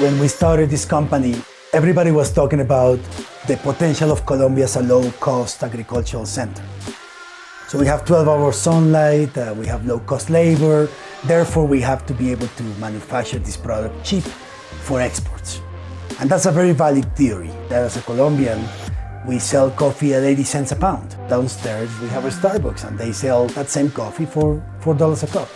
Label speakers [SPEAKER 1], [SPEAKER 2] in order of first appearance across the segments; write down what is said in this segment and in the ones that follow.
[SPEAKER 1] When we started this company, everybody was talking about the potential of Colombia as a low-cost agricultural center. So we have 12-hour sunlight, we have low-cost labor, therefore we have to be able to manufacture this product cheap for exports. And that's a very valid theory, that as a Colombian, we sell coffee at 80 cents a pound. Downstairs, we have a Starbucks and they sell that same coffee for $4 a cup.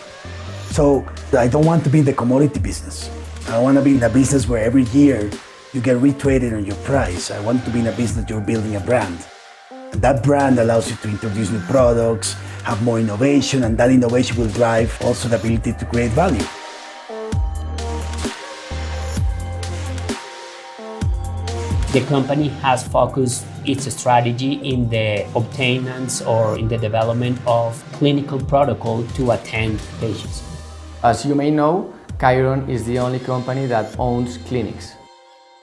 [SPEAKER 1] So I don't want to be in the commodity business. I want to be in a business where every year you get retraded on your price. I want to be in a business you're building a brand. And that brand allows you to introduce new products, have more innovation, and that innovation will drive also the ability to create value.
[SPEAKER 2] The company has focused its strategy in the obtainance or in the development of clinical protocol to attend patients.
[SPEAKER 3] As you may know, Chiron is the only company that owns clinics.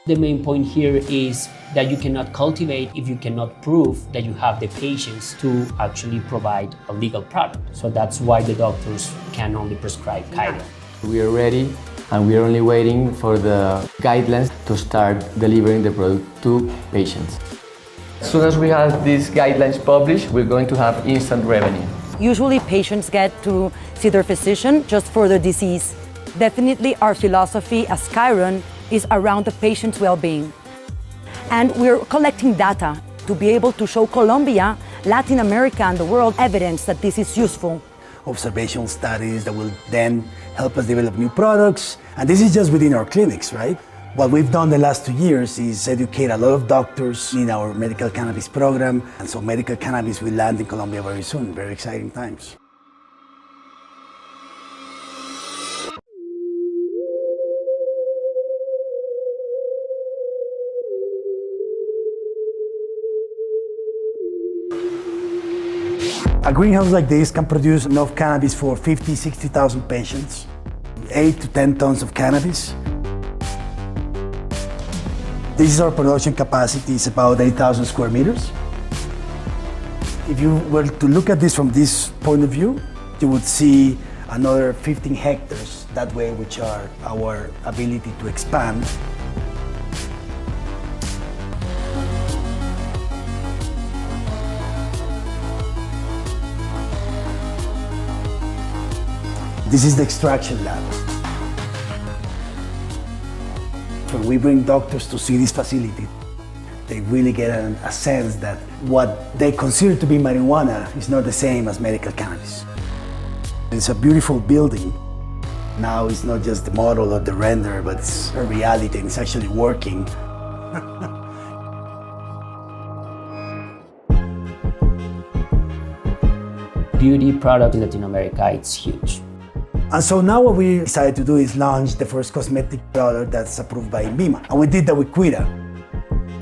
[SPEAKER 2] The main point here is that you cannot cultivate if you cannot prove that you have the patients to actually provide a legal product. So that's why the doctors can only prescribe Chiron.
[SPEAKER 3] We are ready and we are only waiting for the guidelines to start delivering the product to patients. As soon as we have these guidelines published, we're going to have instant revenue.
[SPEAKER 4] Usually patients get to see their physician just for the disease. Definitely our philosophy as Chiron is around the patient's well-being. And we're collecting data to be able to show Colombia, Latin America, and the world evidence that this is useful.
[SPEAKER 1] Observational studies that will then help us develop new products. And this is just within our clinics, right? What we've done the last 2 years is educate a lot of doctors in our medical cannabis program. And so medical cannabis will land in Colombia very soon. Very exciting times. A greenhouse like this can produce enough cannabis for 50,000, 60,000 patients, 8 to 10 tons of cannabis. This is our production capacity, it's about 8,000 square meters. If you were to look at this from this point of view, you would see another 15 hectares that way, which are our ability to expand. This is the extraction lab. When we bring doctors to see this facility, they really get a sense that what they consider to be marijuana is not the same as medical cannabis. It's a beautiful building. Now it's not just the model or the render, but it's a reality and it's actually working.
[SPEAKER 2] Beauty product in Latin America, it's huge.
[SPEAKER 1] And so now what we decided to do is launch the first cosmetic product that's approved by INVIMA. And we did that with Cuida.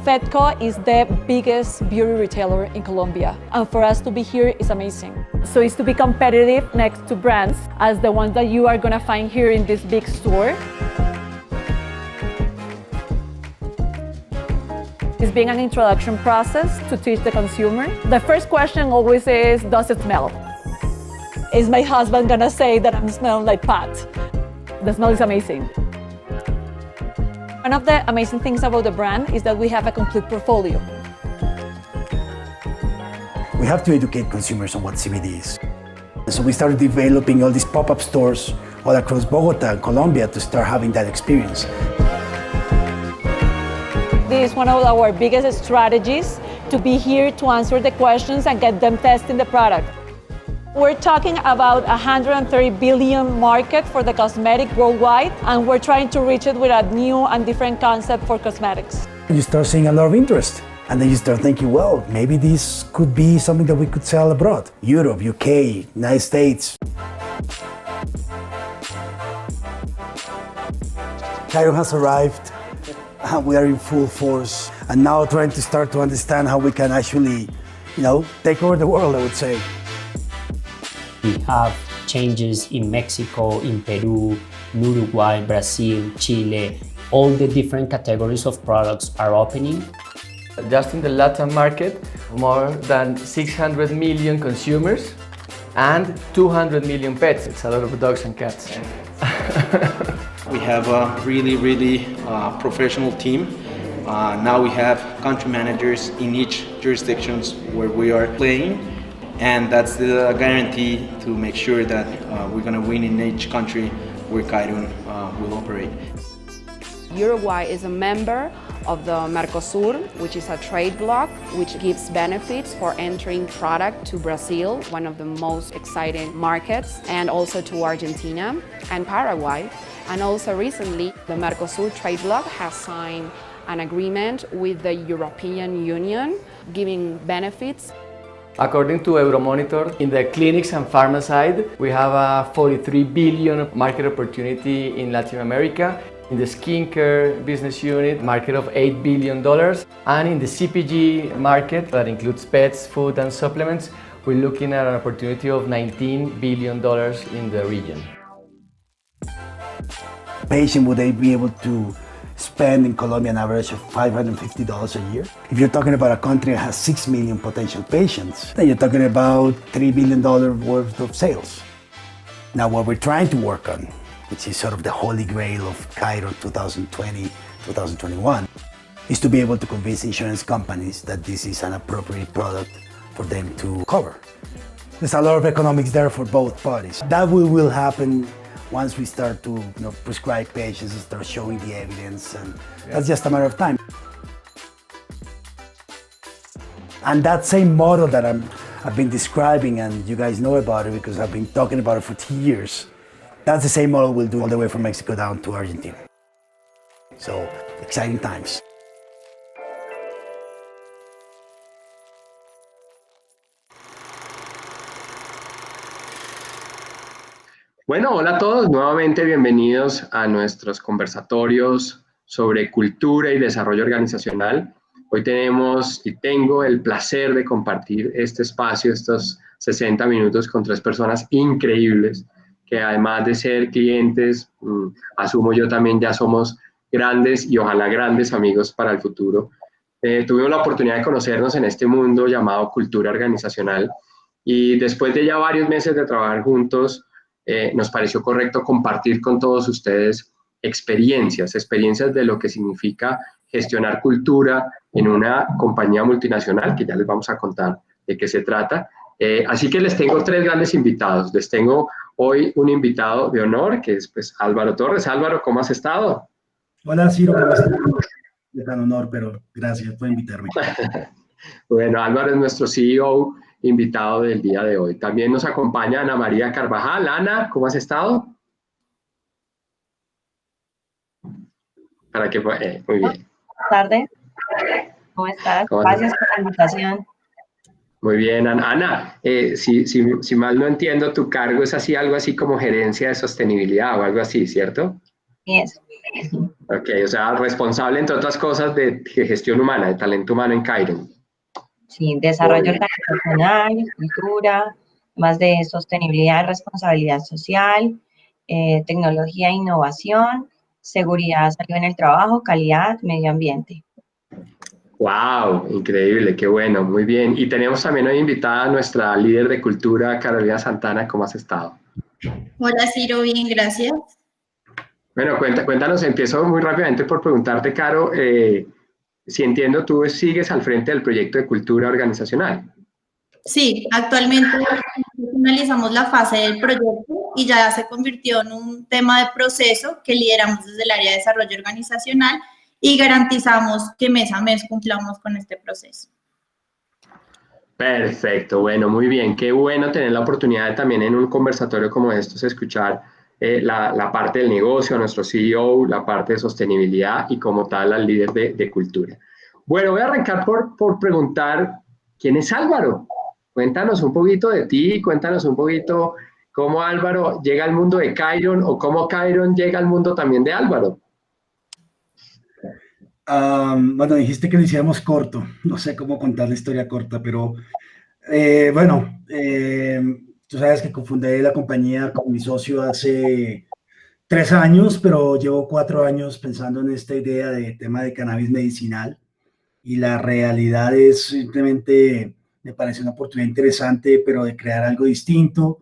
[SPEAKER 5] Fedco is the biggest beauty retailer in Colombia. And for us to be here is amazing. So it's to be competitive next to brands as the ones that you are going to find here in this big store. It's being an introduction process to teach the consumer. The first question always is, does it smell? Is my husband gonna say that I'm smelling like pot? The smell is amazing. One of the amazing things about the brand is that we have a complete portfolio.
[SPEAKER 1] We have to educate consumers on what CBD is. So we started developing all these pop-up stores all across Bogota and Colombia to start having that experience.
[SPEAKER 5] This is one of our biggest strategies, to be here to answer the questions and get them testing the product. We're talking about a $130 billion market for the cosmetic worldwide, and we're trying to reach it with a new and different concept for cosmetics.
[SPEAKER 1] You start seeing a lot of interest, and then you start thinking, well, maybe this could be something that we could sell abroad. Europe, UK, United States. Chiron has arrived, and we are in full force, and now trying to start to understand how we can actually, take over the world, I would say.
[SPEAKER 2] We have changes in Mexico, in Peru, in Uruguay, Brazil, Chile. All the different categories of products are opening.
[SPEAKER 3] Just in the Latin market, more than 600 million consumers and 200 million pets. It's a lot of dogs and cats.
[SPEAKER 6] We have a really professional team. Now we have country managers in each jurisdictions where we are playing, and that's the guarantee to make sure that we're going to win in each country where Kairon will operate.
[SPEAKER 7] Uruguay is a member of the Mercosur, which is a trade bloc which gives benefits for entering product to Brazil, one of the most exciting markets, and also to Argentina and Paraguay. And also recently, the Mercosur trade bloc has signed an agreement with the European Union, giving benefits.
[SPEAKER 3] According to Euromonitor, in the clinics and pharma side, we have a 43 billion market opportunity in Latin America. In the skincare business unit, market of $8 billion. And in the CPG market, that includes pets, food and supplements, we're looking at an opportunity of $19 billion in the region.
[SPEAKER 1] Patient, would they be able to spend in Colombia an average of $550 a year? If you're talking about a country that has 6 million potential patients, then you're talking about $3 billion worth of sales. Now, what we're trying to work on, which is sort of the holy grail of Kairon 2020, 2021, is to be able to convince insurance companies that this is an appropriate product for them to cover. There's a lot of economics there for both parties. That will happen once we start to prescribe patients and start showing the evidence, and that's just a matter of time. And that same model that I've been describing, and you guys know about it because I've been talking about it for years, that's the same model we'll do all the way from Mexico down to Argentina. So, exciting times.
[SPEAKER 8] Bueno, hola a todos, nuevamente bienvenidos a nuestros conversatorios sobre cultura y desarrollo organizacional. Hoy tengo el placer de compartir este espacio, estos 60 minutos con 3 personas increíbles, que además de ser clientes, asumo yo también ya somos grandes y ojalá grandes amigos para el futuro. Tuvimos la oportunidad de conocernos en este mundo llamado cultura organizacional y después de ya varios meses de trabajar juntos, nos pareció correcto compartir con todos ustedes experiencias de lo que significa gestionar cultura en una compañía multinacional, que ya les vamos a contar de qué se trata. Así que les tengo 3 grandes invitados. Les tengo hoy un invitado de honor, que es pues, Álvaro Torres. Álvaro, ¿cómo has estado?
[SPEAKER 1] Hola, Ciro, ¿cómo estás? Es tan honor, pero gracias por invitarme.
[SPEAKER 8] Bueno, Álvaro es nuestro CEO invitado del día de hoy. También nos acompaña Ana María Carvajal. Ana, ¿cómo has estado? Muy bien.
[SPEAKER 9] Buenas tardes. ¿Cómo estás? Gracias por la invitación.
[SPEAKER 8] Muy bien, Ana. Si mal no entiendo, tu cargo es algo así como gerencia de sostenibilidad o algo así, ¿cierto?
[SPEAKER 9] Yes.
[SPEAKER 8] Ok, o sea, responsable, entre otras cosas, de gestión humana, de talento humano en Kairon.
[SPEAKER 9] Sí, desarrollo organizacional, cultura, más de sostenibilidad, responsabilidad social, tecnología e innovación, seguridad, salud en el trabajo, calidad, medio ambiente.
[SPEAKER 8] ¡Wow! Increíble, qué bueno, muy bien. Y tenemos también hoy invitada a nuestra líder de cultura, Carolina Santana. ¿Cómo has estado?
[SPEAKER 10] Hola, Ciro, bien, gracias.
[SPEAKER 8] Bueno, cuéntanos, empiezo muy rápidamente por preguntarte, Caro, si entiendo, tú sigues al frente del proyecto de cultura organizacional.
[SPEAKER 10] Sí, actualmente finalizamos la fase del proyecto y ya se convirtió en un tema de proceso que lideramos desde el área de desarrollo organizacional y garantizamos que mes a mes cumplamos con este proceso.
[SPEAKER 8] Perfecto, bueno, muy bien. Qué bueno tener la oportunidad de también en un conversatorio como estos escuchar la parte del negocio, a nuestro CEO, la parte de sostenibilidad y como tal al líder de cultura. Bueno, voy a arrancar por preguntar, ¿quién es Álvaro? Cuéntanos un poquito de ti, cuéntanos un poquito cómo Álvaro llega al mundo de Kairon o cómo Kairon llega al mundo también de Álvaro.
[SPEAKER 1] Bueno, dijiste que lo hiciéramos corto. No sé cómo contar la historia corta, pero tú sabes que cofundé la compañía con mi socio hace 3 años, pero llevo 4 años pensando en esta idea de tema de cannabis medicinal y la realidad es simplemente, me parece una oportunidad interesante, pero de crear algo distinto.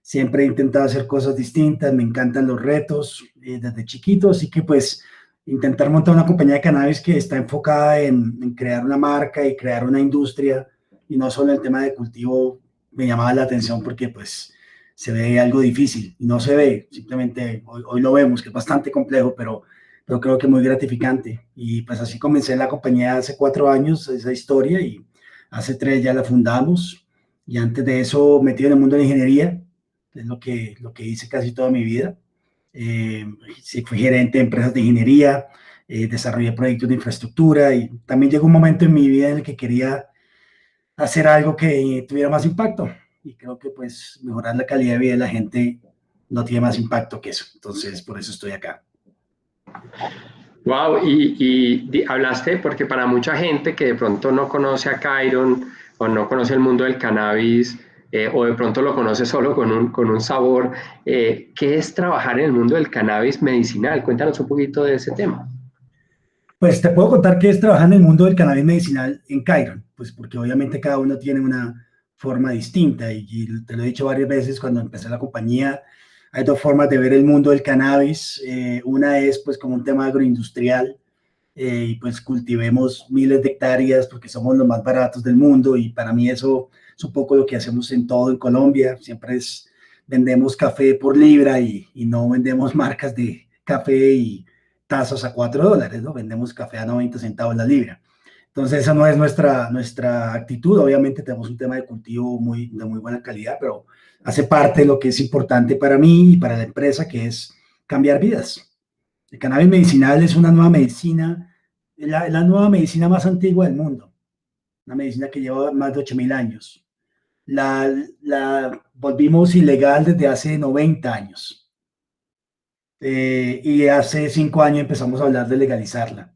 [SPEAKER 1] Siempre he intentado hacer cosas distintas, me encantan los retos. desde chiquito, así que pues intentar montar una compañía de cannabis que está enfocada en crear una marca y crear una industria y no solo el tema de cultivo me llamaba la atención porque pues se ve algo difícil y no se ve, simplemente hoy lo vemos que es bastante complejo, pero creo que muy gratificante y pues así comencé la compañía hace 4 años, esa historia y hace 3 ya la fundamos y antes de eso metido en el mundo de la ingeniería, es lo que hice casi toda mi vida. Sí, fui gerente de empresas de ingeniería, desarrollé proyectos de infraestructura y también llegó un momento en mi vida en el que quería hacer algo que tuviera más impacto y creo que pues mejorar la calidad de vida de la gente no tiene más impacto que eso, entonces por eso estoy acá.
[SPEAKER 8] Wow, hablaste porque para mucha gente que de pronto no conoce a Khiron o no conoce el mundo del cannabis o de pronto lo conoce solo con un sabor, ¿qué es trabajar en el mundo del cannabis medicinal? Cuéntanos un poquito de ese tema.
[SPEAKER 1] Pues te puedo contar que es trabajar en el mundo del cannabis medicinal en Khiron, pues porque obviamente cada uno tiene una forma distinta y te lo he dicho varias veces cuando empecé la compañía, hay 2 formas de ver el mundo del cannabis, una es pues como un tema agroindustrial y pues cultivemos miles de hectáreas porque somos los más baratos del mundo y para mí eso es un poco lo que hacemos en todo en Colombia, siempre vendemos café por libra y no vendemos marcas de café y tazas a $4, ¿no? Vendemos café a 90 centavos la libra. Entonces esa no es nuestra actitud, obviamente tenemos un tema de cultivo de muy buena calidad, pero hace parte de lo que es importante para mí y para la empresa, que es cambiar vidas. El cannabis medicinal es una nueva medicina, la nueva medicina más antigua del mundo, una medicina que lleva más de 8.000 años. La volvimos ilegal desde hace 90 años. Y hace 5 años empezamos a hablar de legalizarla.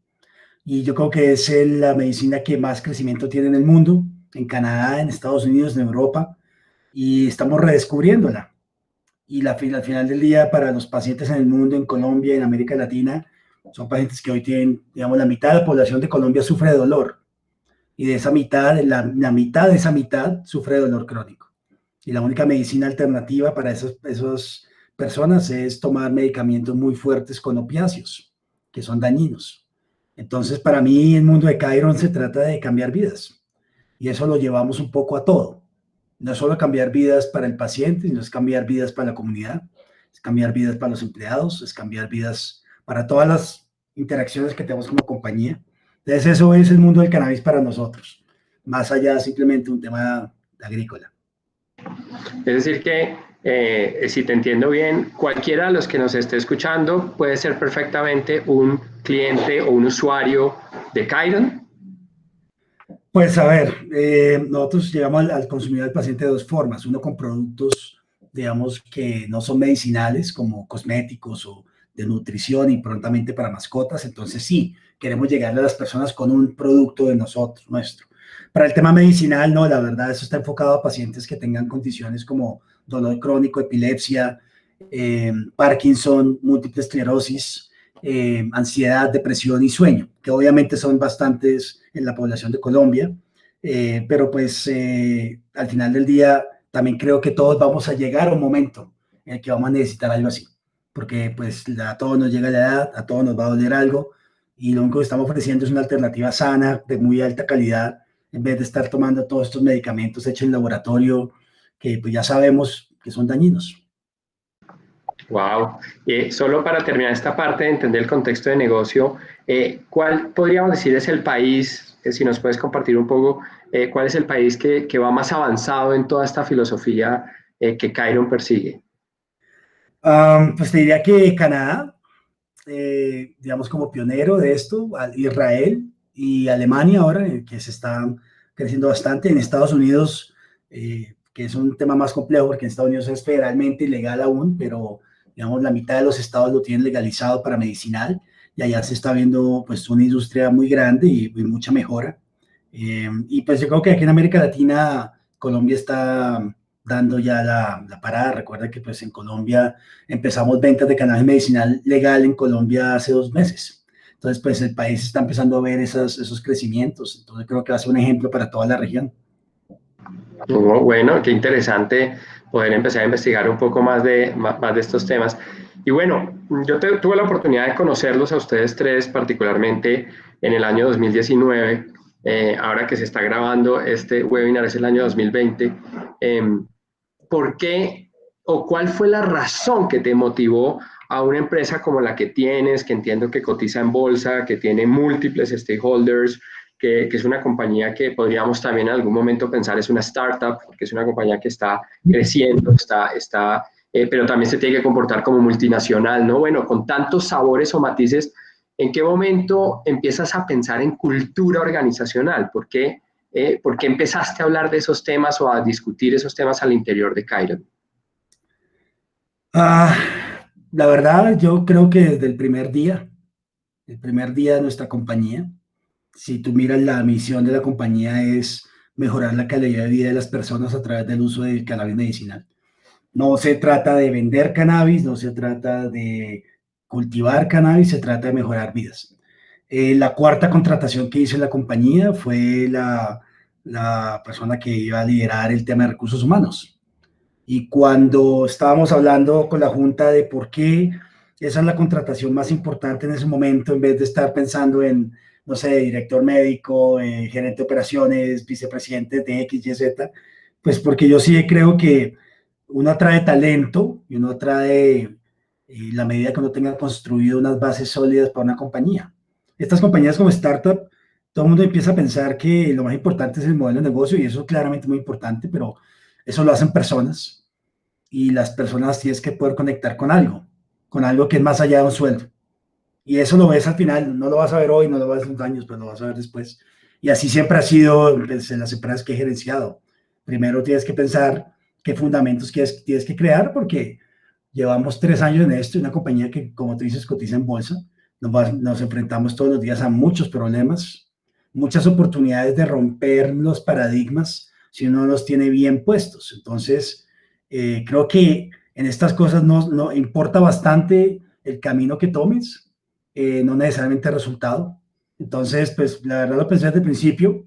[SPEAKER 1] Y yo creo que es la medicina que más crecimiento tiene en el mundo, en Canadá, en Estados Unidos, en Europa, y estamos redescubriéndola. Y al final del día, para los pacientes en el mundo, en Colombia, en América Latina, son pacientes que hoy tienen, digamos, la mitad de la población de Colombia sufre de dolor. Y de esa mitad, la mitad de esa mitad sufre de dolor crónico. Y la única medicina alternativa para esas personas es tomar medicamentos muy fuertes con opiáceos, que son dañinos. Entonces, para mí, el mundo de Khiron se trata de cambiar vidas. Y eso lo llevamos un poco a todo. No es solo cambiar vidas para el paciente, sino es cambiar vidas para la comunidad, es cambiar vidas para los empleados, es cambiar vidas para todas las interacciones que tenemos como compañía. Entonces, eso es el mundo del cannabis para nosotros, más allá de simplemente un tema agrícola.
[SPEAKER 8] Es decir que, si te entiendo bien, cualquiera de los que nos esté escuchando puede ser perfectamente un cliente o un usuario de Khiron.
[SPEAKER 1] Pues a ver, nosotros llegamos al consumidor, al paciente de 2 formas. Uno con productos, digamos, que no son medicinales, como cosméticos o de nutrición y prontamente para mascotas. Entonces sí, queremos llegarle a las personas con un producto de nosotros, nuestro. Para el tema medicinal, no, la verdad, eso está enfocado a pacientes que tengan condiciones como dolor crónico, epilepsia, Parkinson, múltiple esclerosis, ansiedad, depresión y sueño, que obviamente son bastantes en la población de Colombia, pero pues al final del día también creo que todos vamos a llegar a un momento en el que vamos a necesitar algo así, porque pues a todos nos llega la edad, a todos nos va a doler algo y lo único que estamos ofreciendo es una alternativa sana, de muy alta calidad, en vez de estar tomando todos estos medicamentos hechos en laboratorio que pues ya sabemos que son dañinos.
[SPEAKER 8] Wow. Solo para terminar esta parte de entender el contexto de negocio, ¿cuál podríamos decir es el país, si nos puedes compartir un poco, cuál es el país que va más avanzado en toda esta filosofía que Khiron persigue?
[SPEAKER 1] Pues te diría que Canadá, digamos como pionero de esto, Israel y Alemania ahora, que se están creciendo bastante. En Estados Unidos, que es un tema más complejo porque en Estados Unidos es federalmente ilegal aún, pero digamos la mitad de los estados lo tienen legalizado para medicinal y allá se está viendo pues una industria muy grande y mucha mejora. Y pues yo creo que aquí en América Latina, Colombia está dando ya la parada. Recuerda que pues en Colombia empezamos ventas de cannabis medicinal legal en Colombia hace 2 meses. Entonces pues el país está empezando a ver esos crecimientos. Entonces creo que va a ser un ejemplo para toda la región.
[SPEAKER 8] Bueno, qué interesante poder empezar a investigar un poco más de estos temas. Y bueno, yo tuve la oportunidad de conocerlos a ustedes tres, particularmente en el año 2019. Ahora que se está grabando este webinar es el año 2020. ¿Por qué o cuál fue la razón que te motivó a una empresa como la que tienes, que entiendo que cotiza en bolsa, que tiene múltiples stakeholders, que es una compañía que podríamos también en algún momento pensar es una startup, porque es una compañía que está creciendo, pero también se tiene que comportar como multinacional, ¿no? Bueno, con tantos sabores o matices, ¿en qué momento empiezas a pensar en cultura organizacional? ¿Por qué empezaste a hablar de esos temas o a discutir esos temas al interior de Chiron?
[SPEAKER 1] La verdad, yo creo que desde el primer día de nuestra compañía, si tú miras la misión de la compañía es mejorar la calidad de vida de las personas a través del uso del cannabis medicinal. No se trata de vender cannabis, no se trata de cultivar cannabis, se trata de mejorar vidas. La cuarta contratación que hice en la compañía fue la persona que iba a liderar el tema de recursos humanos. Y cuando estábamos hablando con la junta de por qué esa es la contratación más importante en ese momento, en vez de estar pensando en, no sé, director médico, gerente de operaciones, vicepresidente de X, Y, Z, pues porque yo sí creo que uno atrae talento y uno atrae la medida que uno tenga construido unas bases sólidas para una compañía. Estas compañías como startup, todo el mundo empieza a pensar que lo más importante es el modelo de negocio y eso es claramente muy importante, pero eso lo hacen personas y las personas tienes que poder conectar con algo que es más allá de un sueldo. Y eso lo ves al final, no lo vas a ver hoy, no lo vas a ver en 2 años, pero lo vas a ver después. Y así siempre ha sido pues, en las empresas que he gerenciado. Primero tienes que pensar qué fundamentos tienes que crear, porque llevamos 3 años en esto, y una compañía que, como tú dices, cotiza en bolsa. Nos enfrentamos todos los días a muchos problemas, muchas oportunidades de romper los paradigmas si uno los tiene bien puestos. Entonces, creo que en estas cosas no importa bastante el camino que tomes, no necesariamente el resultado. Entonces, pues la verdad lo pensé desde el principio,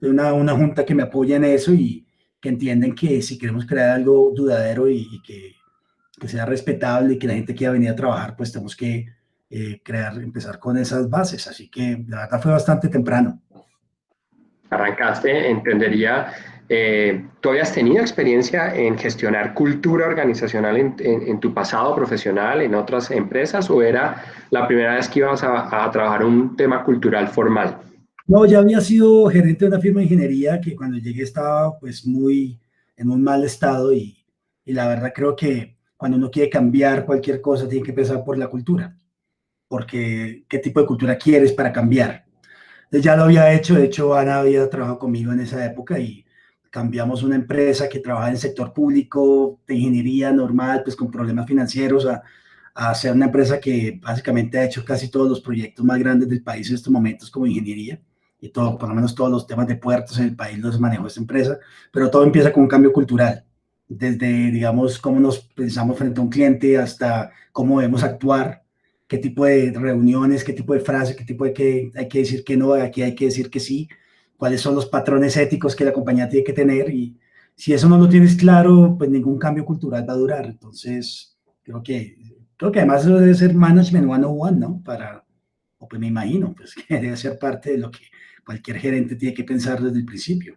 [SPEAKER 1] de una junta que me apoya en eso y que entienden que si queremos crear algo duradero y que sea respetable y que la gente quiera venir a trabajar, pues tenemos que empezar con esas bases. Así que la verdad fue bastante temprano.
[SPEAKER 8] Arrancaste, entendería, ¿tú habías tenido experiencia en gestionar cultura organizacional en tu pasado profesional, en otras empresas, o era la primera vez que ibas a trabajar un tema cultural formal?
[SPEAKER 1] No, ya había sido gerente de una firma de ingeniería que cuando llegué estaba pues en un mal estado y la verdad creo que cuando uno quiere cambiar cualquier cosa tiene que empezar por la cultura, porque qué tipo de cultura quieres para cambiar. Entonces ya lo había hecho, de hecho Ana había trabajado conmigo en esa época y cambiamos una empresa que trabaja en el sector público de ingeniería normal, pues con problemas financieros, a ser una empresa que básicamente ha hecho casi todos los proyectos más grandes del país en estos momentos como ingeniería y todo, por lo menos todos los temas de puertos en el país los manejó esta empresa, pero todo empieza con un cambio cultural, desde, digamos, cómo nos pensamos frente a un cliente hasta cómo debemos actuar, qué tipo de reuniones, qué tipo de frases, qué tipo de que hay que decir que no, aquí hay que decir que sí, cuáles son los patrones éticos que la compañía tiene que tener y si eso no lo tienes claro, pues ningún cambio cultural va a durar. Entonces, creo que además eso debe ser Management 101, ¿no? O pues me imagino, pues que debe ser parte de lo que cualquier gerente tiene que pensar desde el principio.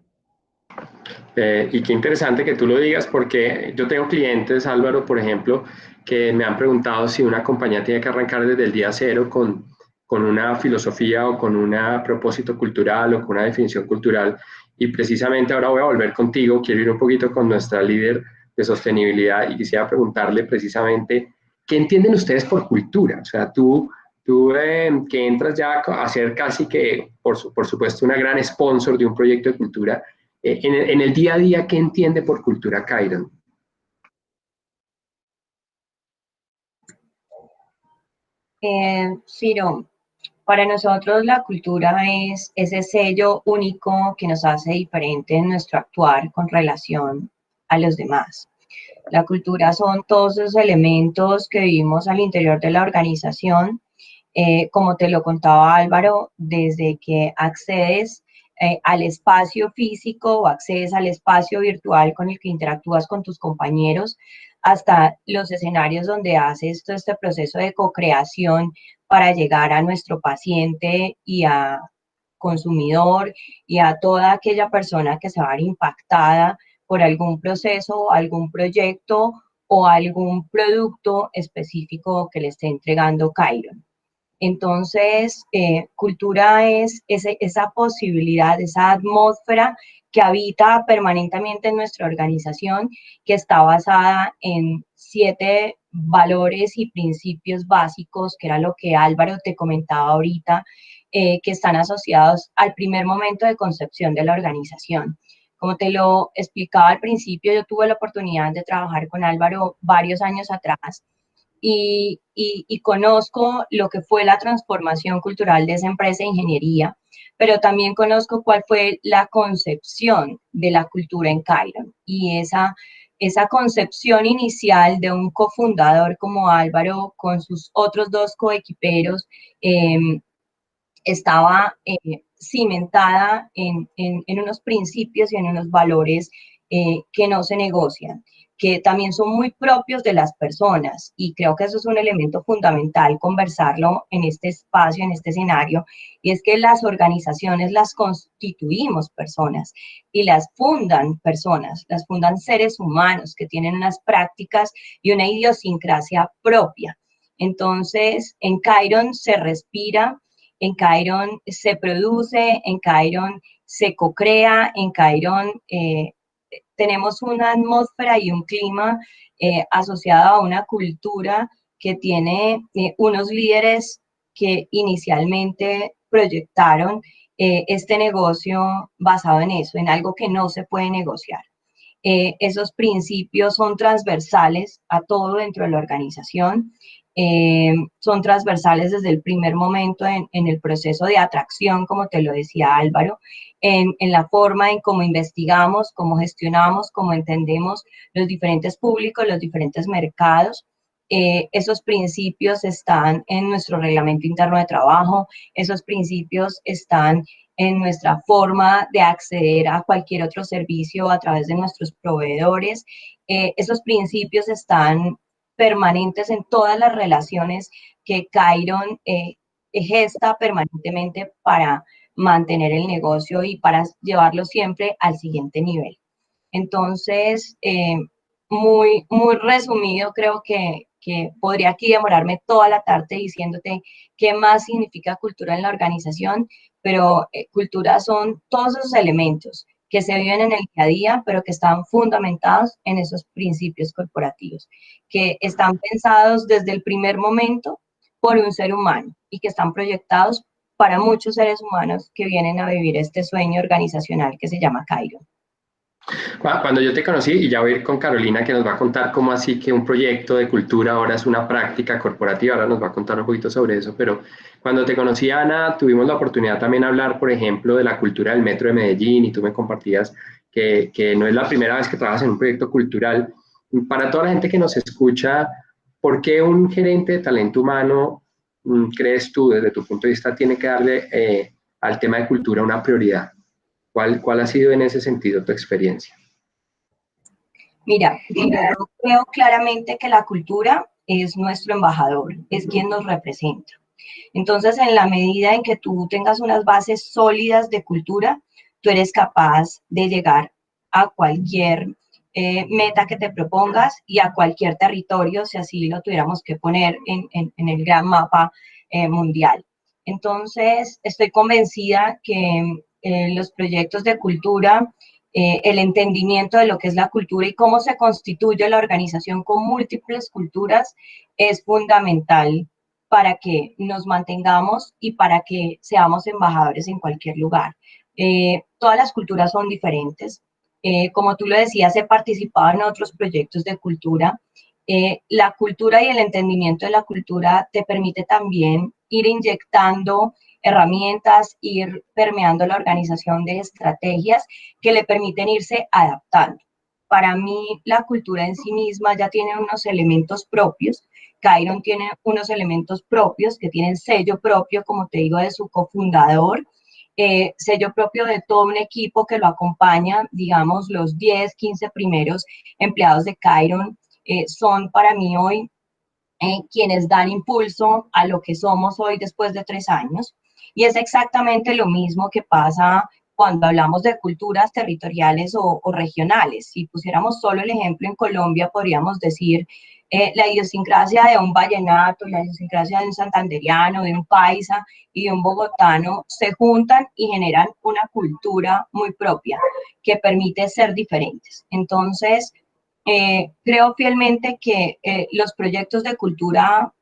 [SPEAKER 8] Y qué interesante que tú lo digas porque yo tengo clientes, Álvaro, por ejemplo, que me han preguntado si una compañía tiene que arrancar desde el día cero con una filosofía o con un propósito cultural o con una definición cultural. Y precisamente ahora voy a volver contigo, quiero ir un poquito con nuestra líder de sostenibilidad y quisiera preguntarle precisamente, ¿qué entienden ustedes por cultura? O sea, tú que entras ya a ser casi que, por supuesto, una gran sponsor de un proyecto de cultura, en el día a día, ¿qué entiende por cultura Chiron?
[SPEAKER 9] Ciro, para nosotros la cultura es ese sello único que nos hace diferente en nuestro actuar con relación a los demás. La cultura son todos esos elementos que vivimos al interior de la organización, como te lo contaba Álvaro, desde que accedes al espacio físico o accedes al espacio virtual con el que interactúas con tus compañeros, hasta los escenarios donde haces todo este proceso de co-creación para llegar a nuestro paciente y a consumidor y a toda aquella persona que se va a ver impactada por algún proceso, algún proyecto o algún producto específico que le esté entregando Khiron. Entonces, cultura es esa posibilidad, esa atmósfera que habita permanentemente en nuestra organización, que está basada en 7 valores y principios básicos, que era lo que Álvaro te comentaba ahorita, que están asociados al primer momento de concepción de la organización. Como te lo explicaba al principio, yo tuve la oportunidad de trabajar con Álvaro varios años atrás y conozco lo que fue la transformación cultural de esa empresa de ingeniería, pero también conozco cuál fue la concepción de la cultura en Khiron. Y esa concepción inicial de un cofundador como Álvaro con sus otros 2 coequiperos estaba cimentada en unos principios y en unos valores que no se negocian, que también son muy propios de las personas, y creo que eso es un elemento fundamental conversarlo en este espacio, en este escenario, y es que las organizaciones las constituimos personas y las fundan seres humanos que tienen unas prácticas y una idiosincrasia propia. Entonces, en Khiron se respira, en Khiron se produce, en Khiron se co-crea, en Khiron tenemos una atmósfera y un clima asociado a una cultura que tiene unos líderes que inicialmente proyectaron este negocio basado en eso, en algo que no se puede negociar. Esos principios son transversales a todo dentro de la organización. Son transversales desde el primer momento en el proceso de atracción, como te lo decía Álvaro, en la forma en cómo investigamos, cómo gestionamos, cómo entendemos los diferentes públicos, los diferentes mercados. Esos principios están en nuestro reglamento interno de trabajo, esos principios están en nuestra forma de acceder a cualquier otro servicio a través de nuestros proveedores. Esos principios están permanentes en todas las relaciones que Khiron gesta permanentemente para mantener el negocio y para llevarlo siempre al siguiente nivel. Entonces, muy resumido, creo que podría aquí demorarme toda la tarde diciéndote qué más significa cultura en la organización, pero cultura son todos esos elementos que se viven en el día a día, pero que están fundamentados en esos principios corporativos, que están pensados desde el primer momento por un ser humano y que están proyectados para muchos seres humanos que vienen a vivir este sueño organizacional que se llama Khiron.
[SPEAKER 8] Cuando yo te conocí, y ya voy a ir con Carolina, que nos va a contar cómo así que un proyecto de cultura ahora es una práctica corporativa, ahora nos va a contar un poquito sobre eso, pero cuando te conocí, Ana, tuvimos la oportunidad también de hablar, por ejemplo, de la cultura del Metro de Medellín, y tú me compartías que no es la primera vez que trabajas en un proyecto cultural. Para toda la gente que nos escucha, ¿por qué un gerente de talento humano, crees tú, desde tu punto de vista, tiene que darle al tema de cultura una prioridad? ¿Cuál ha sido en ese sentido tu experiencia?
[SPEAKER 9] Mira, yo creo claramente que la cultura es nuestro embajador, es quien nos representa. Entonces, en la medida en que tú tengas unas bases sólidas de cultura, tú eres capaz de llegar a cualquier meta que te propongas y a cualquier territorio, si así lo tuviéramos que poner en el gran mapa mundial. Entonces, estoy convencida que los proyectos de cultura, el entendimiento de lo que es la cultura y cómo se constituye la organización con múltiples culturas es fundamental para que nos mantengamos y para que seamos embajadores en cualquier lugar. Todas las culturas son diferentes. Como tú lo decías, he participado en otros proyectos de cultura. La cultura y el entendimiento de la cultura te permite también ir inyectando herramientas, ir permeando la organización de estrategias que le permiten irse adaptando. Para mí, la cultura en sí misma ya tiene unos elementos propios. Khiron tiene unos elementos propios que tienen sello propio, como te digo, de su cofundador, sello propio de todo un equipo que lo acompaña, digamos, los 10, 15 primeros empleados de Khiron, son para mí hoy quienes dan impulso a lo que somos hoy después de 3 años. Y es exactamente lo mismo que pasa cuando hablamos de culturas territoriales o regionales. Si pusiéramos solo el ejemplo en Colombia, podríamos decir la idiosincrasia de un vallenato, la idiosincrasia de un santanderiano, de un paisa y de un bogotano se juntan y generan una cultura muy propia que permite ser diferentes. Entonces, creo fielmente que los proyectos de cultura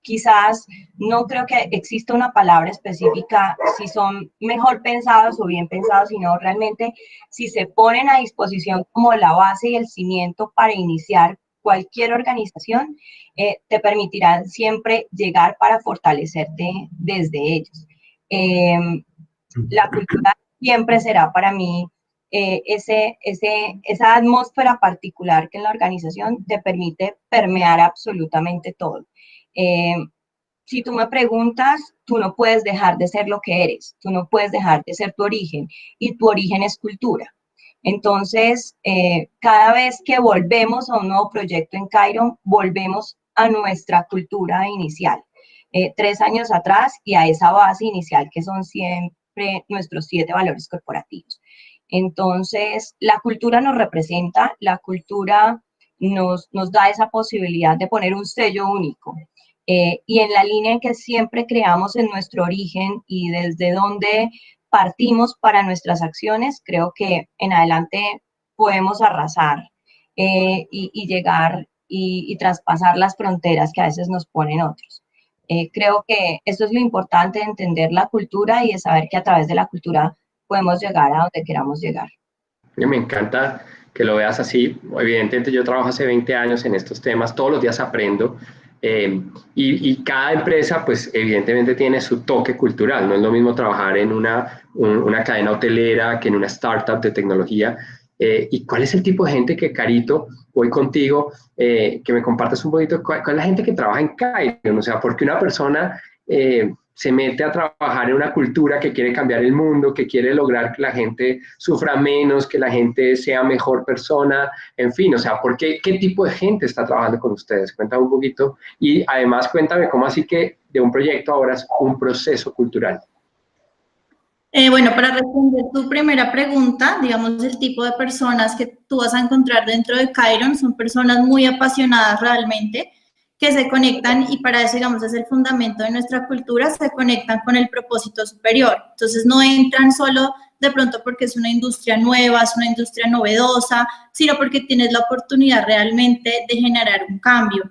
[SPEAKER 9] quizás no creo que exista una palabra específica si son mejor pensados o bien pensados, sino realmente si se ponen a disposición como la base y el cimiento para iniciar cualquier organización, te permitirán siempre llegar para fortalecerte desde ellos. La cultura siempre será para mí esa atmósfera particular que en la organización te permite permear absolutamente todo. Si tú me preguntas, tú no puedes dejar de ser lo que eres, tú no puedes dejar de ser tu origen, y tu origen es cultura. Entonces, cada vez que volvemos a un nuevo proyecto en Khiron, volvemos a nuestra cultura inicial, 3 años atrás, y a esa base inicial que son siempre nuestros 7 valores corporativos. Entonces, la cultura nos representa, la cultura nos da esa posibilidad de poner un sello único. Y en la línea en que siempre creamos en nuestro origen y desde donde partimos para nuestras acciones, creo que en adelante podemos arrasar y llegar y traspasar las fronteras que a veces nos ponen otros. Creo que esto es lo importante de entender la cultura y de saber que a través de la cultura podemos llegar a donde queramos llegar.
[SPEAKER 8] Me encanta que lo veas así. Evidentemente yo trabajo hace 20 años en estos temas, todos los días aprendo. Y cada empresa, pues evidentemente tiene su toque cultural. No es lo mismo trabajar en una cadena hotelera que en una startup de tecnología. ¿Y cuál es el tipo de gente que, Carito, voy contigo, que me compartas un poquito, cuál es la gente que trabaja en Khiron? O sea, porque una persona se mete a trabajar en una cultura que quiere cambiar el mundo, que quiere lograr que la gente sufra menos, que la gente sea mejor persona, en fin, o sea, ¿qué tipo de gente está trabajando con ustedes? Cuéntame un poquito y además cuéntame cómo así que de un proyecto ahora es un proceso cultural.
[SPEAKER 10] Bueno, para responder tu primera pregunta, digamos, el tipo de personas que tú vas a encontrar dentro de Khiron son personas muy apasionadas realmente, que se conectan, y para eso, digamos, es el fundamento de nuestra cultura, se conectan con el propósito superior. Entonces, no entran solo de pronto porque es una industria nueva, es una industria novedosa, sino porque tienes la oportunidad realmente de generar un cambio.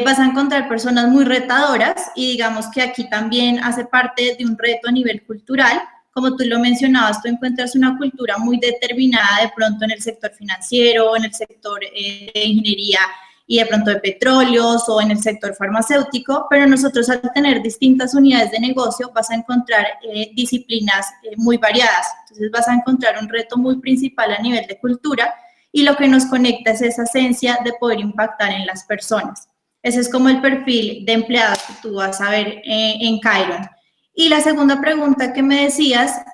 [SPEAKER 10] Vas a encontrar personas muy retadoras, y digamos que aquí también hace parte de un reto a nivel cultural. Como tú lo mencionabas, tú encuentras una cultura muy determinada de pronto en el sector financiero, en el sector de ingeniería y de pronto de petróleos, o en el sector farmacéutico, pero nosotros, al tener distintas unidades de negocio, vas a encontrar disciplinas muy variadas. Entonces vas a encontrar un reto muy principal a nivel de cultura, y lo que nos conecta es esa esencia de poder impactar en las personas. Ese es como el perfil de empleados que tú vas a ver en Khiron. Y la segunda pregunta que me decías,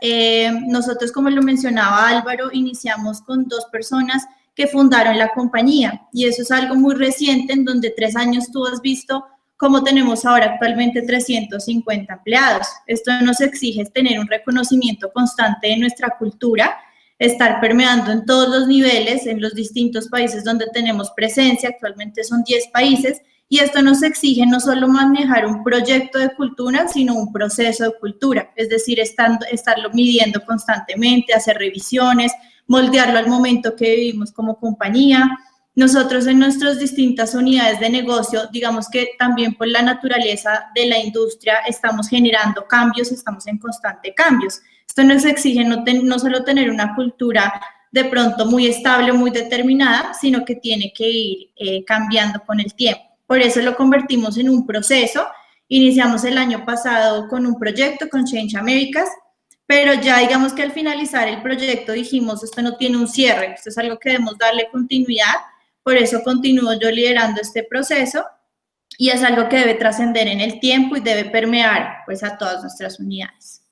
[SPEAKER 10] nosotros, como lo mencionaba Álvaro, iniciamos con 2 personas que fundaron la compañía, y eso es algo muy reciente, en donde 3 años tú has visto cómo tenemos ahora actualmente 350 empleados. Esto nos exige tener un reconocimiento constante de nuestra cultura, estar permeando en todos los niveles, en los distintos países donde tenemos presencia. Actualmente son 10 países, y esto nos exige no solo manejar un proyecto de cultura, sino un proceso de cultura, es decir, estarlo midiendo constantemente, hacer revisiones, moldearlo al momento que vivimos como compañía. Nosotros, en nuestras distintas unidades de negocio, digamos que también por la naturaleza de la industria estamos generando cambios, estamos en constante cambios. Esto nos exige no solo tener una cultura de pronto muy estable, muy determinada, sino que tiene que ir cambiando con el tiempo. Por eso lo convertimos en un proceso. Iniciamos el año pasado con un proyecto con Change Americas, pero ya digamos que al finalizar el proyecto dijimos, esto no tiene un cierre, esto es algo que debemos darle continuidad. Por eso continúo yo liderando este proceso, y es algo que debe trascender en el tiempo y debe permear pues a todas nuestras unidades.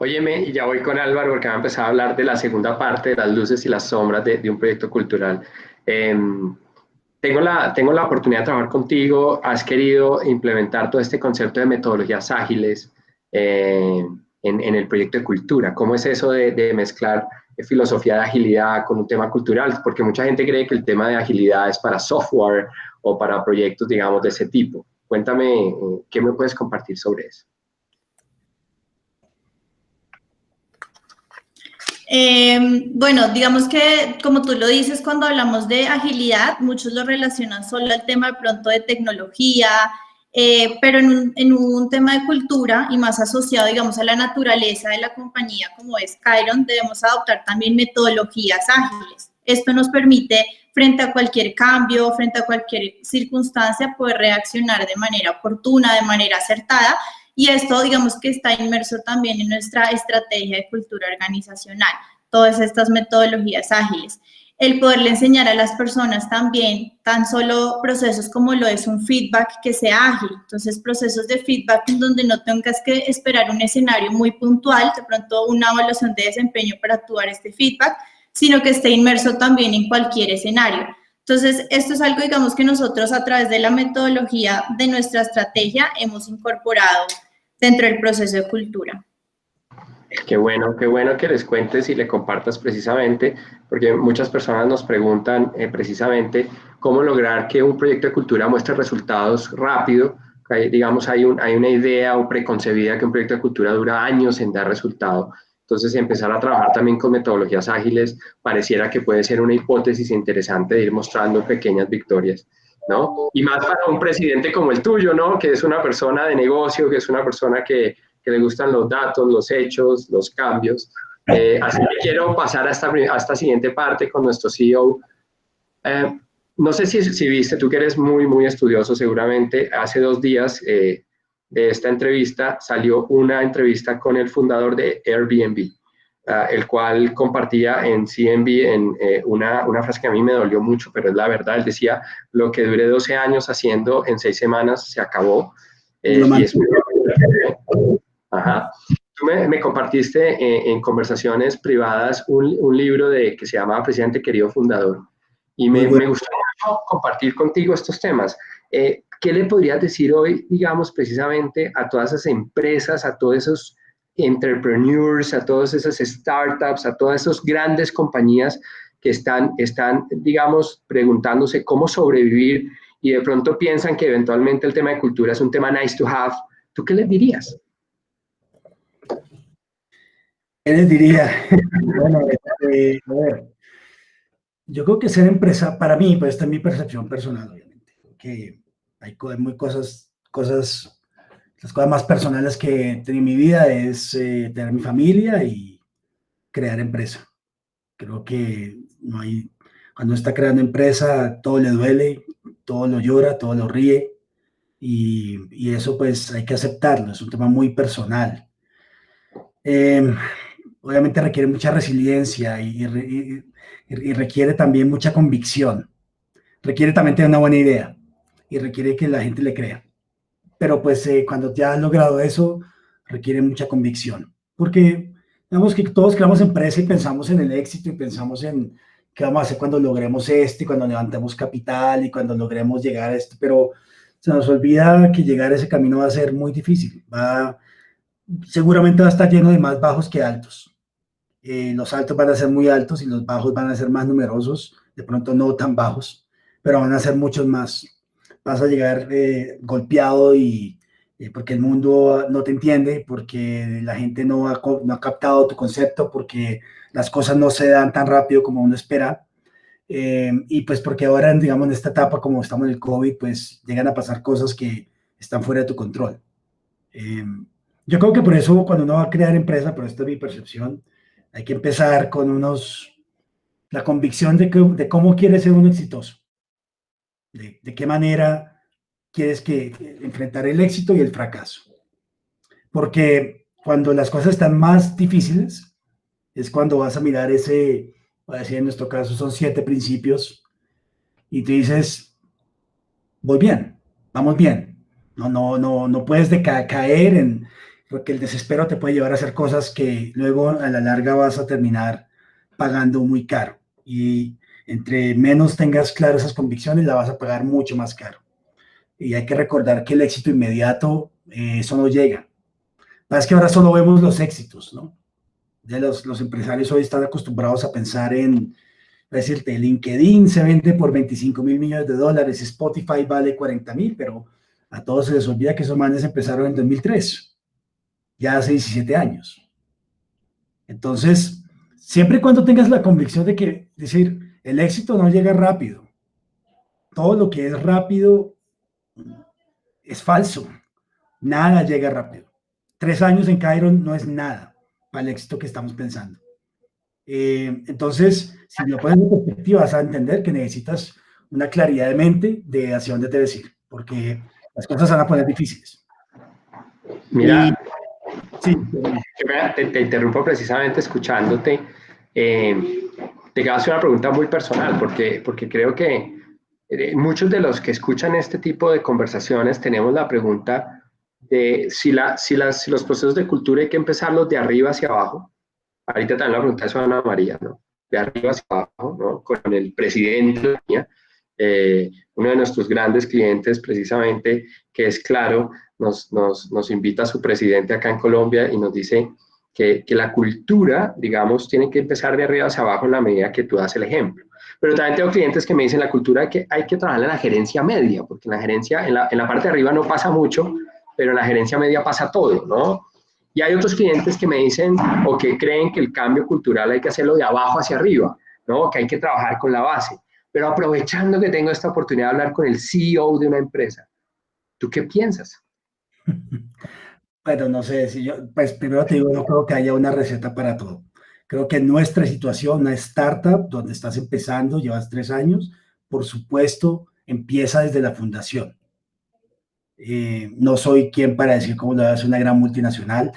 [SPEAKER 8] Óyeme, y ya voy con Álvaro porque va a empezar a hablar de la segunda parte de las luces y las sombras de un proyecto cultural. Tengo la oportunidad de trabajar contigo, has querido implementar todo este concepto de metodologías ágiles en el proyecto de cultura. ¿Cómo es eso de mezclar filosofía de agilidad con un tema cultural? Porque mucha gente cree que el tema de agilidad es para software o para proyectos, digamos, de ese tipo. Cuéntame, ¿qué me puedes compartir sobre eso?
[SPEAKER 10] Bueno, digamos que como tú lo dices, cuando hablamos de agilidad, muchos lo relacionan solo al tema de pronto de tecnología, pero en un tema de cultura y más asociado, digamos, a la naturaleza de la compañía como es Khiron, debemos adoptar también metodologías ágiles. Esto nos permite, frente a cualquier cambio, frente a cualquier circunstancia, poder reaccionar de manera oportuna, de manera acertada. Y esto, digamos que está inmerso también en nuestra estrategia de cultura organizacional, todas estas metodologías ágiles. El poderle enseñar a las personas también, tan solo procesos como lo es un feedback que sea ágil. Entonces, procesos de feedback en donde no tengas que esperar un escenario muy puntual, de pronto una evaluación de desempeño para actuar este feedback, sino que esté inmerso también en cualquier escenario. Entonces, esto es algo, digamos, que nosotros a través de la metodología de nuestra estrategia hemos incorporado dentro del proceso de cultura.
[SPEAKER 8] Qué bueno que les cuentes y le compartas precisamente, porque muchas personas nos preguntan precisamente cómo lograr que un proyecto de cultura muestre resultados rápido. Digamos, hay una idea o preconcebida que un proyecto de cultura dura años en dar resultado. Entonces, empezar a trabajar también con metodologías ágiles pareciera que puede ser una hipótesis interesante de ir mostrando pequeñas victorias, ¿no? Y más para un presidente como el tuyo, ¿no? Que es una persona de negocio, que es una persona que le gustan los datos, los hechos, los cambios. Así que quiero pasar a esta siguiente parte con nuestro CEO. No sé si viste, tú que eres muy estudioso seguramente, hace 2 días de esta entrevista salió una entrevista con el fundador de Airbnb, el cual compartía en CNB una frase que a mí me dolió mucho, pero es la verdad. Él decía, lo que duré 12 años haciendo en 6 semanas se acabó. Y es Ajá. Tú me compartiste en conversaciones privadas un libro que se llamaba Presidente Querido Fundador. Y me gustaría compartir contigo estos temas. ¿Qué le podrías decir hoy, digamos, precisamente a todas esas empresas, a todos esos entrepreneurs, a todas esas startups, a todas esas grandes compañías que están, digamos, preguntándose cómo sobrevivir y de pronto piensan que eventualmente el tema de cultura es un tema nice to have? ¿Tú qué les dirías?
[SPEAKER 1] ¿Qué les diría? Bueno, a ver, yo creo que ser empresa, para mí, pues esta es mi percepción personal, obviamente, que hay cosas, las cosas más personales que he tenido en mi vida es tener mi familia y crear empresa. Creo que cuando está creando empresa, todo le duele, todo lo llora, todo lo ríe, y eso pues hay que aceptarlo, es un tema muy personal. Obviamente requiere mucha resiliencia y requiere también mucha convicción. Requiere también tener una buena idea y requiere que la gente le crea. Pero pues cuando ya has logrado eso, requiere mucha convicción. Porque digamos que todos creamos empresa y pensamos en el éxito y pensamos en qué vamos a hacer cuando logremos esto y cuando levantemos capital y cuando logremos llegar a esto. Pero se nos olvida que llegar a ese camino va a ser muy difícil. Seguramente va a estar lleno de más bajos que altos. Los altos van a ser muy altos y los bajos van a ser más numerosos, de pronto no tan bajos, pero van a ser muchos más. Vas a llegar golpeado porque el mundo no te entiende, porque la gente no ha captado tu concepto, porque las cosas no se dan tan rápido como uno espera. Y pues porque ahora, digamos, en esta etapa, como estamos en el COVID, pues llegan a pasar cosas que están fuera de tu control. Yo creo que por eso cuando uno va a crear empresa, pero esta es mi percepción, hay que empezar con la convicción de cómo quieres ser uno exitoso, de qué manera quieres enfrentar el éxito y el fracaso. Porque cuando las cosas están más difíciles, es cuando vas a mirar voy a decir en nuestro caso son 7 principios, y tú dices, voy bien, vamos bien. No puedes caer porque el desespero te puede llevar a hacer cosas que luego a la larga vas a terminar pagando muy caro. Y entre menos tengas claro esas convicciones, la vas a pagar mucho más caro. Y hay que recordar que el éxito inmediato, eso no llega. Es que ahora solo vemos los éxitos, ¿no? De los empresarios hoy están acostumbrados a pensar en, decirte, LinkedIn se vende por 25.000 millones de dólares, Spotify vale 40.000, pero a todos se les olvida que esos manes empezaron en 2003, ya hace 17 años. Entonces, siempre y cuando tengas la convicción de que, decir, el éxito no llega rápido. Todo lo que es rápido es falso. Nada llega rápido. 3 años en Chiron no es nada para el éxito que estamos pensando. Entonces, si lo pones en perspectiva, vas a entender que necesitas una claridad de mente de hacia dónde debes ir, porque las cosas se van a poner difíciles.
[SPEAKER 8] Mira,
[SPEAKER 1] sí.
[SPEAKER 8] Te interrumpo precisamente escuchándote. Te quiero hacer una pregunta muy personal, porque creo que muchos de los que escuchan este tipo de conversaciones tenemos la pregunta de si los procesos de cultura hay que empezarlos de arriba hacia abajo. Ahorita también la pregunta es a Ana María, ¿no? De arriba hacia abajo, ¿no? Con el presidente, uno de nuestros grandes clientes precisamente, que es Claro, nos invita a su presidente acá en Colombia y nos dice que la cultura, digamos, tiene que empezar de arriba hacia abajo en la medida que tú das el ejemplo. Pero también tengo clientes que me dicen la cultura que hay que trabajar en la gerencia media, porque en la gerencia, en la parte de arriba no pasa mucho, pero en la gerencia media pasa todo, ¿no? Y hay otros clientes que me dicen o que creen que el cambio cultural hay que hacerlo de abajo hacia arriba, ¿no? Que hay que trabajar con la base. Pero aprovechando que tengo esta oportunidad de hablar con el CEO de una empresa, ¿tú qué piensas?
[SPEAKER 1] Pero no sé, si yo, pues primero te digo, no creo que haya una receta para todo. Creo que en nuestra situación, una startup donde estás empezando, llevas 3 años, por supuesto, empieza desde la fundación. No soy quien para decir cómo lo hace una gran multinacional.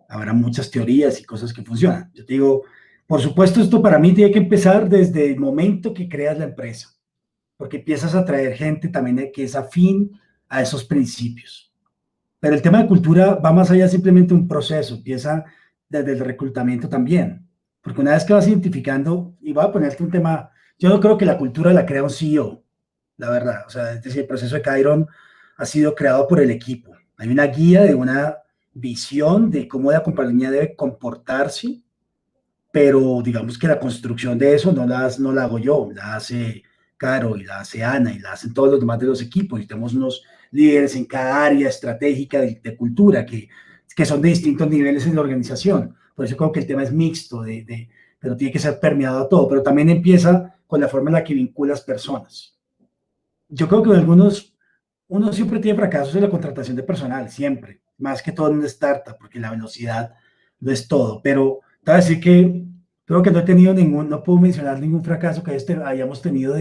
[SPEAKER 1] Habrá muchas teorías y cosas que funcionan. Yo te digo, por supuesto, esto para mí tiene que empezar desde el momento que creas la empresa, porque empiezas a traer gente también que es afín a esos principios. Pero el tema de cultura va más allá de simplemente un proceso, empieza desde el reclutamiento también, porque una vez que vas identificando, y voy a ponerte un tema, yo no creo que la cultura la crea un CEO, la verdad, o sea, es decir, el proceso de Chiron ha sido creado por el equipo. Hay una guía de una visión de cómo la compañía debe comportarse, pero digamos que la construcción de eso no la hago yo, la hace Caro y la hace Ana y la hacen todos los demás de los equipos, y tenemos unos líderes en cada área estratégica de cultura que son de distintos niveles en la organización. Por eso creo que el tema es mixto, pero tiene que ser permeado a todo, pero también empieza con la forma en la que vinculas personas. Yo creo que uno siempre tiene fracasos en la contratación de personal, siempre, más que todo en una startup, porque la velocidad no es todo, pero te voy a decir que creo que no puedo mencionar ningún fracaso que hayamos tenido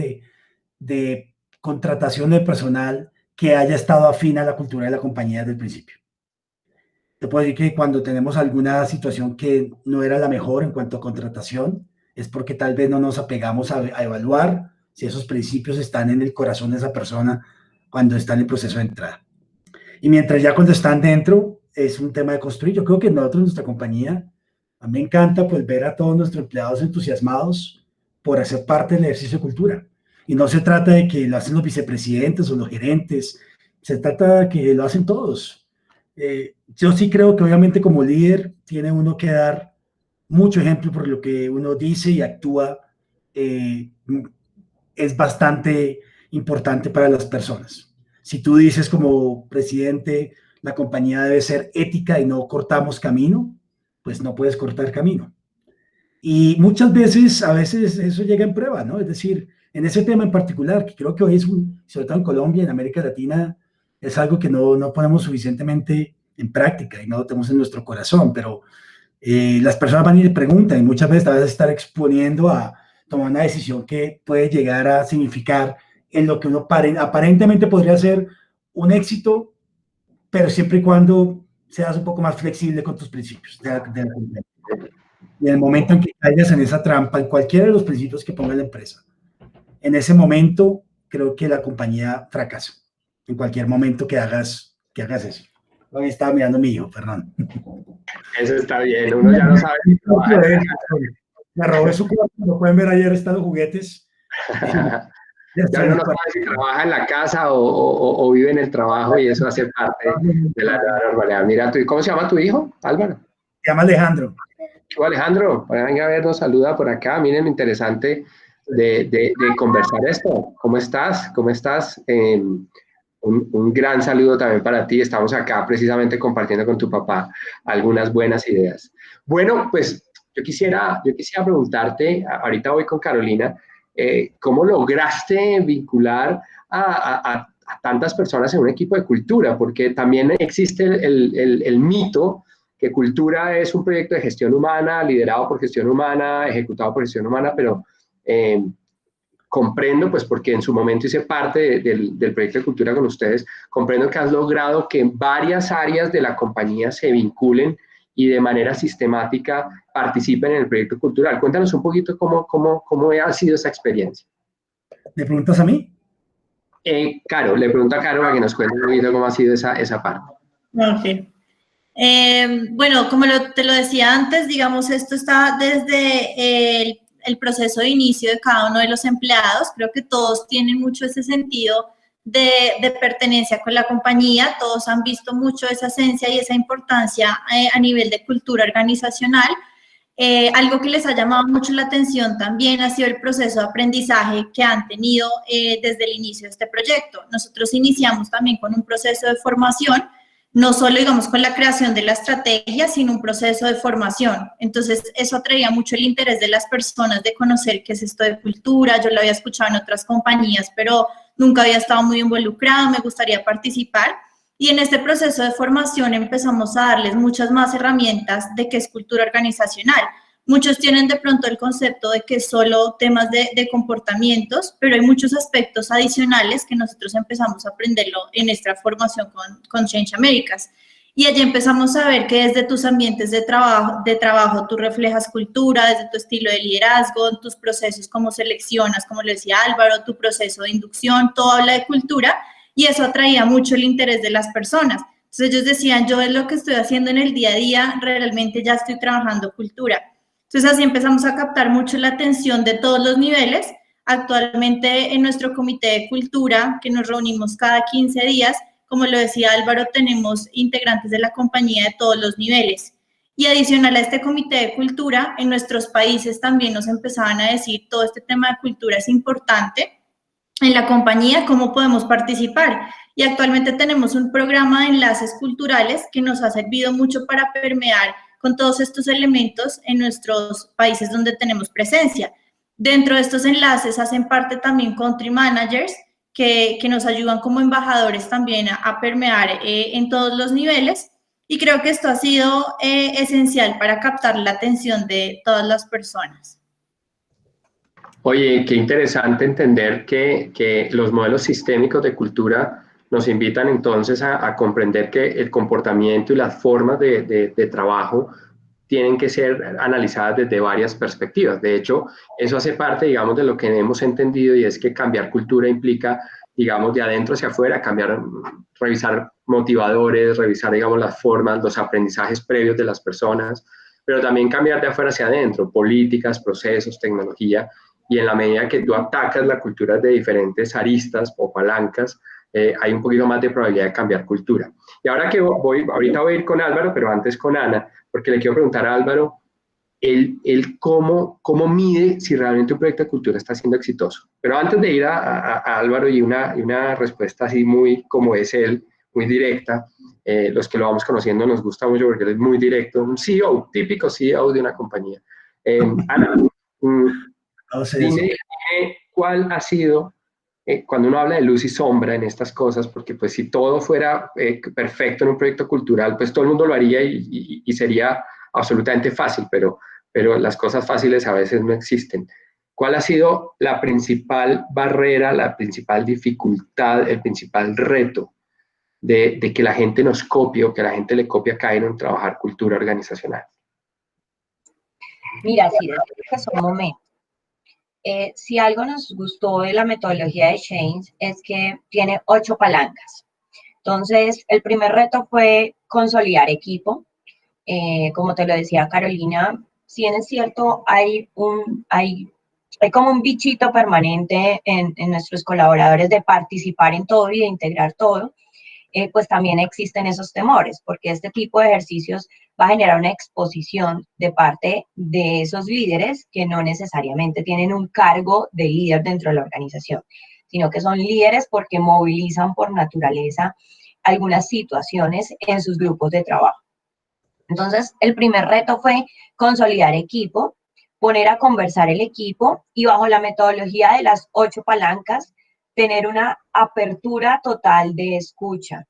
[SPEAKER 1] de contratación de personal que haya estado afín a la cultura de la compañía desde el principio. Te puedo decir que cuando tenemos alguna situación que no era la mejor en cuanto a contratación, es porque tal vez no nos apegamos a evaluar si esos principios están en el corazón de esa persona cuando está en el proceso de entrada. Y mientras ya cuando están dentro, es un tema de construir. Yo creo que nosotros, nuestra compañía, a mí me encanta pues ver a todos nuestros empleados entusiasmados por hacer parte del ejercicio de cultura. Y no se trata de que lo hacen los vicepresidentes o los gerentes, se trata de que lo hacen todos. Yo sí creo que obviamente como líder tiene uno que dar mucho ejemplo por lo que uno dice y actúa. Es bastante importante para las personas. Si tú dices como presidente, la compañía debe ser ética y no cortamos camino, pues no puedes cortar camino. Y muchas veces, a veces eso llega en prueba, ¿no? Es decir, en ese tema en particular, que creo que hoy es, sobre todo en Colombia, en América Latina, es algo que no ponemos suficientemente en práctica y no lo tenemos en nuestro corazón, pero las personas van y le preguntan y muchas veces te vas a estar exponiendo a tomar una decisión que puede llegar a significar en lo que uno aparentemente podría ser un éxito, pero siempre y cuando seas un poco más flexible con tus principios. Y en el momento en que caigas en esa trampa, en cualquiera de los principios que ponga la empresa, en ese momento creo que la compañía fracasa. En cualquier momento que hagas eso. Hoy estaba mirando a mi hijo, perdón.
[SPEAKER 8] Eso está bien, uno ya no sabe si trabaja.
[SPEAKER 1] Me robé su cuarto, lo pueden ver ayer, están los juguetes.
[SPEAKER 8] Ya uno no sabe si trabaja en la casa o vive en el trabajo y eso hace parte de la nueva normalidad. Mira, ¿cómo se llama tu hijo, Álvaro?
[SPEAKER 1] Se llama Alejandro.
[SPEAKER 8] Alejandro, venga a ver, nos saluda por acá. Miren lo interesante de conversar esto. ¿Cómo estás? ¿Cómo estás? Un gran saludo también para ti. Estamos acá precisamente compartiendo con tu papá algunas buenas ideas. Bueno, pues yo quisiera preguntarte, ahorita voy con Carolina, ¿cómo lograste vincular a tantas personas en un equipo de cultura? Porque también existe el mito que cultura es un proyecto de gestión humana, liderado por gestión humana, ejecutado por gestión humana, pero comprendo, pues porque en su momento hice parte del proyecto de cultura con ustedes, comprendo que has logrado que varias áreas de la compañía se vinculen y de manera sistemática participen en el proyecto cultural. Cuéntanos un poquito cómo ha sido esa experiencia.
[SPEAKER 1] ¿Me preguntas a mí?
[SPEAKER 8] Caro, le pregunto a Caro para que nos cuente un poquito cómo ha sido esa parte.
[SPEAKER 10] Ok. Bueno, como te lo decía antes, digamos, esto está desde el proceso de inicio de cada uno de los empleados. Creo que todos tienen mucho ese sentido de pertenencia con la compañía, todos han visto mucho esa esencia y esa importancia a nivel de cultura organizacional. Algo que les ha llamado mucho la atención también ha sido el proceso de aprendizaje que han tenido desde el inicio de este proyecto. Nosotros iniciamos también con un proceso de formación, no solo, digamos, con la creación de la estrategia, sino un proceso de formación. Entonces, eso atraía mucho el interés de las personas de conocer qué es esto de cultura. Yo lo había escuchado en otras compañías, pero nunca había estado muy involucrada, me gustaría participar. Y en este proceso de formación empezamos a darles muchas más herramientas de qué es cultura organizacional. Muchos tienen de pronto el concepto de que es solo temas de comportamientos, pero hay muchos aspectos adicionales que nosotros empezamos a aprenderlo en nuestra formación con Change Americas. Y allí empezamos a ver que desde tus ambientes de trabajo tú reflejas cultura, desde tu estilo de liderazgo, en tus procesos, cómo seleccionas, como le decía Álvaro, tu proceso de inducción, todo habla de cultura, y eso atraía mucho el interés de las personas. Entonces ellos decían, yo es lo que estoy haciendo en el día a día, realmente ya estoy trabajando cultura. Entonces así empezamos a captar mucho la atención de todos los niveles. Actualmente en nuestro comité de cultura, que nos reunimos cada 15 días, como lo decía Álvaro, tenemos integrantes de la compañía de todos los niveles. Y adicional a este comité de cultura, en nuestros países también nos empezaban a decir, todo este tema de cultura es importante en la compañía, cómo podemos participar. Y actualmente tenemos un programa de enlaces culturales que nos ha servido mucho para permear con todos estos elementos en nuestros países donde tenemos presencia. Dentro de estos enlaces hacen parte también country managers que nos ayudan como embajadores también a permear en todos los niveles, y creo que esto ha sido esencial para captar la atención de todas las personas.
[SPEAKER 8] Oye, qué interesante entender que los modelos sistémicos de cultura nos invitan entonces a comprender que el comportamiento y las formas de trabajo tienen que ser analizadas desde varias perspectivas. De hecho, eso hace parte, digamos, de lo que hemos entendido, y es que cambiar cultura implica, digamos, de adentro hacia afuera, revisar motivadores, revisar, digamos, las formas, los aprendizajes previos de las personas, pero también cambiar de afuera hacia adentro, políticas, procesos, tecnología, y en la medida que tú atacas la cultura de diferentes aristas o palancas, hay un poquito más de probabilidad de cambiar cultura. Y ahora que ahorita voy a ir con Álvaro, pero antes con Ana, porque le quiero preguntar a Álvaro, cómo mide si realmente un proyecto de cultura está siendo exitoso. Pero antes de ir a Álvaro y una respuesta así muy como es él, muy directa, los que lo vamos conociendo nos gusta mucho porque él es muy directo, un CEO, típico CEO de una compañía. Ana, dime cuál ha sido, cuando uno habla de luz y sombra en estas cosas, porque pues si todo fuera perfecto en un proyecto cultural, pues todo el mundo lo haría y sería absolutamente fácil, pero las cosas fáciles a veces no existen. ¿Cuál ha sido la principal barrera, la principal dificultad, el principal reto de que la gente nos copie o que la gente le copie a Kairon en trabajar cultura organizacional?
[SPEAKER 9] Mira, sí, es un momento. Si algo nos gustó de la metodología de Change es que tiene 8 palancas. Entonces, el primer reto fue consolidar equipo. Como te lo decía Carolina, si bien es cierto, hay como un bichito permanente en nuestros colaboradores de participar en todo y de integrar todo, pues también existen esos temores, porque este tipo de ejercicios va a generar una exposición de parte de esos líderes que no necesariamente tienen un cargo de líder dentro de la organización, sino que son líderes porque movilizan por naturaleza algunas situaciones en sus grupos de trabajo. Entonces, el primer reto fue consolidar equipo, poner a conversar el equipo y bajo la metodología de las 8 palancas, tener una apertura total de escucha.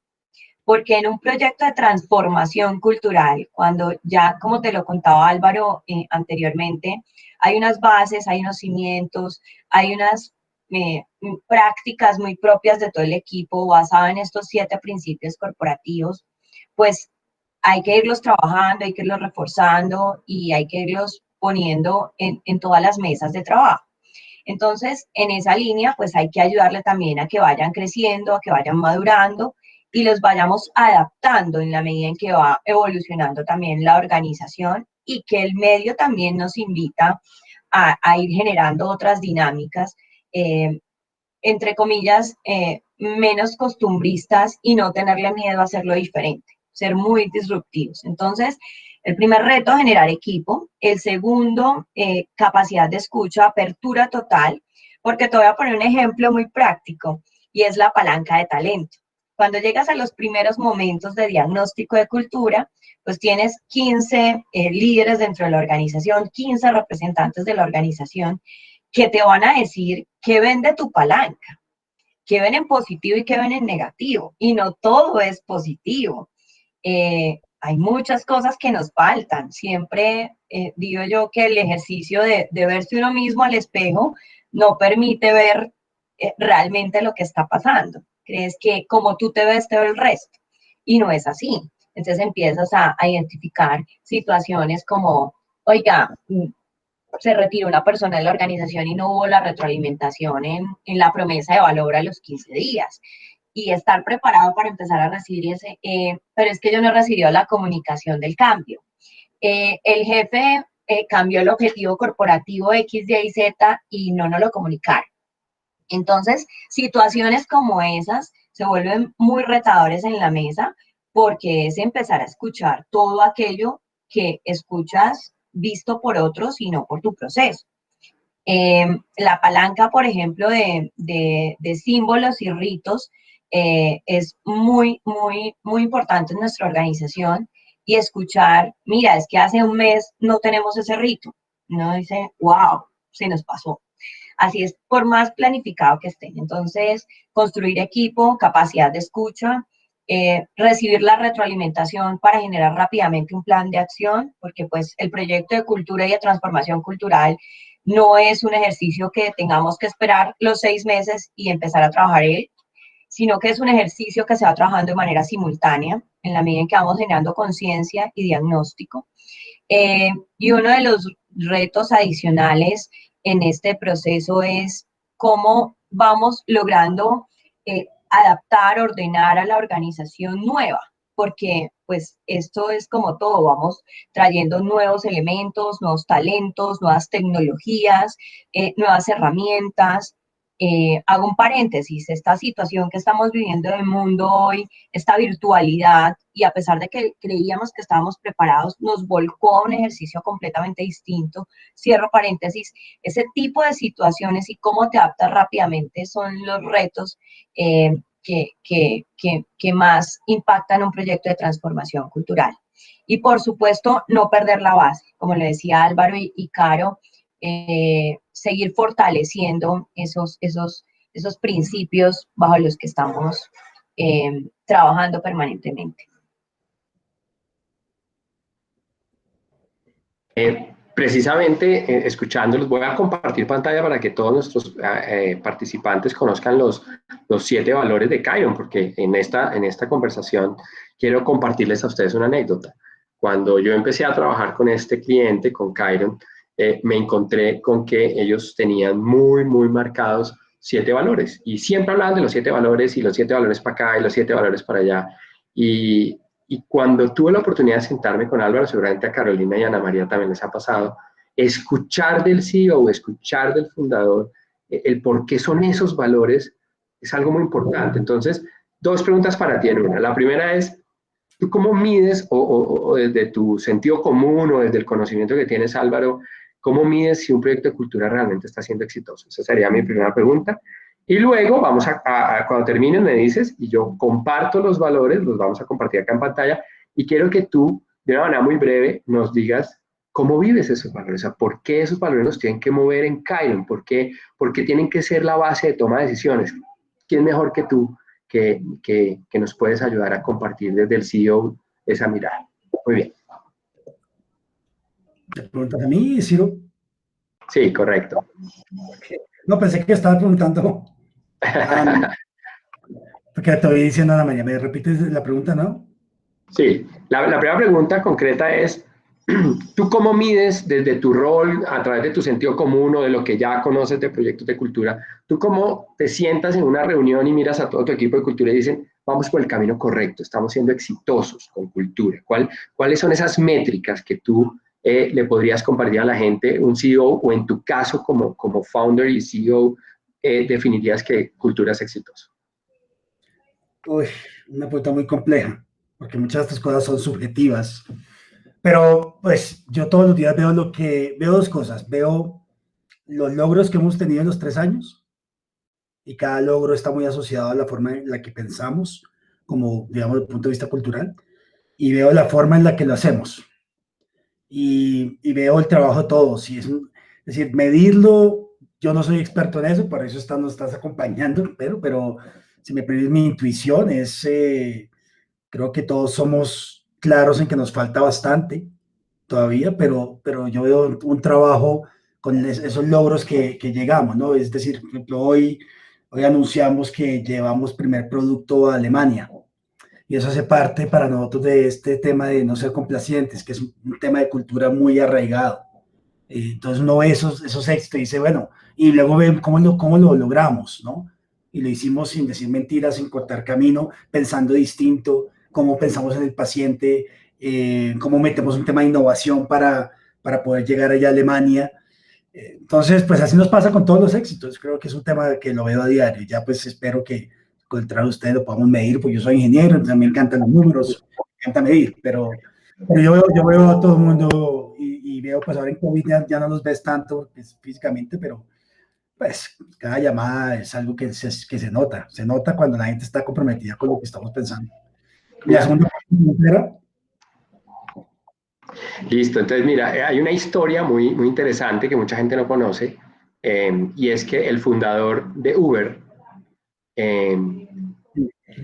[SPEAKER 9] Porque en un proyecto de transformación cultural, cuando ya, como te lo contaba Álvaro anteriormente, hay unas bases, hay unos cimientos, hay unas prácticas muy propias de todo el equipo basadas en estos 7 principios corporativos, pues hay que irlos trabajando, hay que irlos reforzando y hay que irlos poniendo en todas las mesas de trabajo. Entonces, en esa línea, pues hay que ayudarle también a que vayan creciendo, a que vayan madurando y los vayamos adaptando en la medida en que va evolucionando también la organización y que el medio también nos invita a ir generando otras dinámicas, entre comillas, menos costumbristas y no tenerle miedo a hacerlo diferente, ser muy disruptivos. Entonces, el primer reto, generar equipo. El segundo, capacidad de escucha, apertura total, porque te voy a poner un ejemplo muy práctico y es la palanca de talento. Cuando llegas a los primeros momentos de diagnóstico de cultura, pues tienes 15 líderes dentro de la organización, 15 representantes de la organización que te van a decir qué ven de tu palanca, qué ven en positivo y qué ven en negativo. Y no todo es positivo. Hay muchas cosas que nos faltan. Siempre digo yo que el ejercicio de verse uno mismo al espejo no permite ver realmente lo que está pasando. Crees que como tú te ves el resto, y no es así. Entonces empiezas a identificar situaciones como, oiga, se retiró una persona de la organización y no hubo la retroalimentación en la promesa de valor a los 15 días. Y estar preparado para empezar a recibir ese, pero es que yo no he recibido la comunicación del cambio. El jefe cambió el objetivo corporativo X, Y y Z y no nos lo comunicaron. Entonces, situaciones como esas se vuelven muy retadores en la mesa porque es empezar a escuchar todo aquello que escuchas visto por otros y no por tu proceso. La palanca, por ejemplo, de símbolos y ritos es muy, muy, muy importante en nuestra organización y escuchar, mira, es que hace un mes no tenemos ese rito. Uno dice, wow, se nos pasó. Así es, por más planificado que estén. Entonces, construir equipo, capacidad de escucha, recibir la retroalimentación para generar rápidamente un plan de acción, porque pues el proyecto de cultura y de transformación cultural no es un ejercicio que tengamos que esperar los 6 meses y empezar a trabajar él, sino que es un ejercicio que se va trabajando de manera simultánea, en la medida en que vamos generando conciencia y diagnóstico. Y uno de los retos adicionales en este proceso es cómo vamos logrando adaptar, ordenar a la organización nueva, porque pues esto es como todo, vamos trayendo nuevos elementos, nuevos talentos, nuevas tecnologías, nuevas herramientas. Hago un paréntesis, esta situación que estamos viviendo en el mundo hoy, esta virtualidad, y a pesar de que creíamos que estábamos preparados, nos volcó a un ejercicio completamente distinto. Cierro paréntesis, ese tipo de situaciones y cómo te adaptas rápidamente son los retos que más impactan un proyecto de transformación cultural. Y por supuesto, no perder la base, como le decía Álvaro y Caro, seguir fortaleciendo esos principios bajo los que estamos trabajando permanentemente.
[SPEAKER 8] Precisamente, escuchándolos, voy a compartir pantalla para que todos nuestros participantes conozcan los 7 valores de Chiron, porque en esta conversación quiero compartirles a ustedes una anécdota. Cuando yo empecé a trabajar con este cliente, con Chiron, me encontré con que ellos tenían muy, muy marcados 7 valores. Y siempre hablaban de los 7 valores y los 7 valores para acá y los 7 valores para allá. Y cuando tuve la oportunidad de sentarme con Álvaro, seguramente a Carolina y a Ana María también les ha pasado, escuchar del CEO, escuchar del fundador, el por qué son esos valores, es algo muy importante. Entonces, 2 preguntas para ti en una. La primera es, ¿tú cómo mides, o desde tu sentido común o desde el conocimiento que tienes, Álvaro, cómo mides si un proyecto de cultura realmente está siendo exitoso? Esa sería mi primera pregunta. Y luego vamos cuando termines me dices, y yo comparto los valores, los vamos a compartir acá en pantalla, y quiero que tú, de una manera muy breve, nos digas cómo vives esos valores, o sea, por qué esos valores nos tienen que mover en Chiron, por qué tienen que ser la base de toma de decisiones. ¿Quién mejor que tú que nos puedes ayudar a compartir desde el CEO esa mirada? Muy bien.
[SPEAKER 1] ¿Te preguntas a mí, Ciro?
[SPEAKER 8] Sí, correcto.
[SPEAKER 1] No, pensé que estaba preguntando. Porque te voy diciendo a la mañana. ¿Me repites la pregunta, no?
[SPEAKER 8] Sí, la primera pregunta concreta es, ¿tú cómo mides desde tu rol, a través de tu sentido común o de lo que ya conoces de proyectos de cultura, tú cómo te sientas en una reunión y miras a todo tu equipo de cultura y dicen, vamos por el camino correcto, estamos siendo exitosos con cultura? ¿Cuáles son esas métricas que tú le podrías compartir a la gente, un CEO, o en tu caso como founder y CEO, definirías que cultura es exitoso?
[SPEAKER 1] Uy, una pregunta muy compleja, porque muchas de estas cosas son subjetivas. Pero pues yo todos los días veo veo 2 cosas. Veo los logros que hemos tenido en los 3 años, y cada logro está muy asociado a la forma en la que pensamos, como digamos desde el punto de vista cultural, y veo la forma en la que lo hacemos. Y veo el trabajo de todos. Es decir, medirlo, yo no soy experto en eso, por eso nos estás acompañando, pero si me permites mi intuición, creo que todos somos claros en que nos falta bastante todavía, pero yo veo un trabajo con esos logros que llegamos, ¿no? Es decir, por ejemplo, hoy anunciamos que llevamos primer producto a Alemania, y eso hace parte para nosotros de este tema de no ser complacientes, que es un tema de cultura muy arraigado. Entonces uno ve esos éxitos y dice, bueno, y luego ven cómo lo logramos, ¿no? Y lo hicimos sin decir mentiras, sin cortar camino, pensando distinto, cómo pensamos en el paciente, cómo metemos un tema de innovación para poder llegar allá a Alemania. Entonces, pues así nos pasa con todos los éxitos. Creo que es un tema que lo veo a diario. Ya pues espero que con el trabajo de ustedes lo podamos medir, porque yo soy ingeniero, entonces me encantan los números, me encanta medir, pero yo veo a todo el mundo y veo, pues ahora en COVID ya no los ves tanto pues, físicamente, pero pues cada llamada es algo que se nota cuando la gente está comprometida con lo que estamos pensando. Y la segunda pregunta era...
[SPEAKER 8] Listo, entonces mira, hay una historia muy interesante que mucha gente no conoce, y es que el fundador de Uber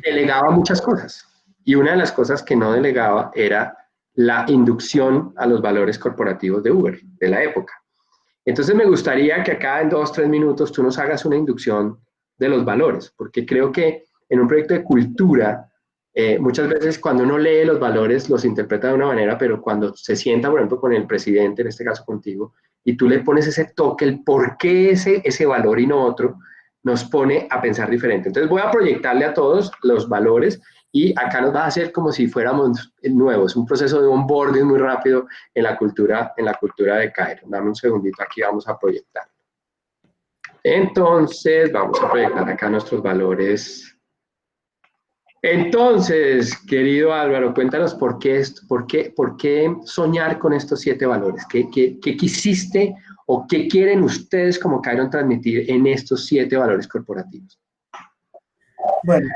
[SPEAKER 8] delegaba muchas cosas, y una de las cosas que no delegaba era la inducción a los valores corporativos de Uber, de la época. Entonces me gustaría que acá en 2-3 minutos tú nos hagas una inducción de los valores, porque creo que en un proyecto de cultura, muchas veces cuando uno lee los valores los interpreta de una manera, pero cuando se sienta, por ejemplo, con el presidente, en este caso contigo, y tú le pones ese toque, el por qué ese valor y no otro, nos pone a pensar diferente. Entonces voy a proyectarle a todos los valores, y acá nos va a hacer como si fuéramos nuevos, un proceso de onboarding muy rápido en la cultura de Chiron. Dame un segundito, aquí vamos a proyectar. Entonces, vamos a proyectar acá nuestros valores. Entonces, querido Álvaro, cuéntanos por qué soñar con estos 7 valores. ¿Qué quisiste o qué quieren ustedes como Chiron transmitir en estos 7 valores corporativos?
[SPEAKER 1] Bueno,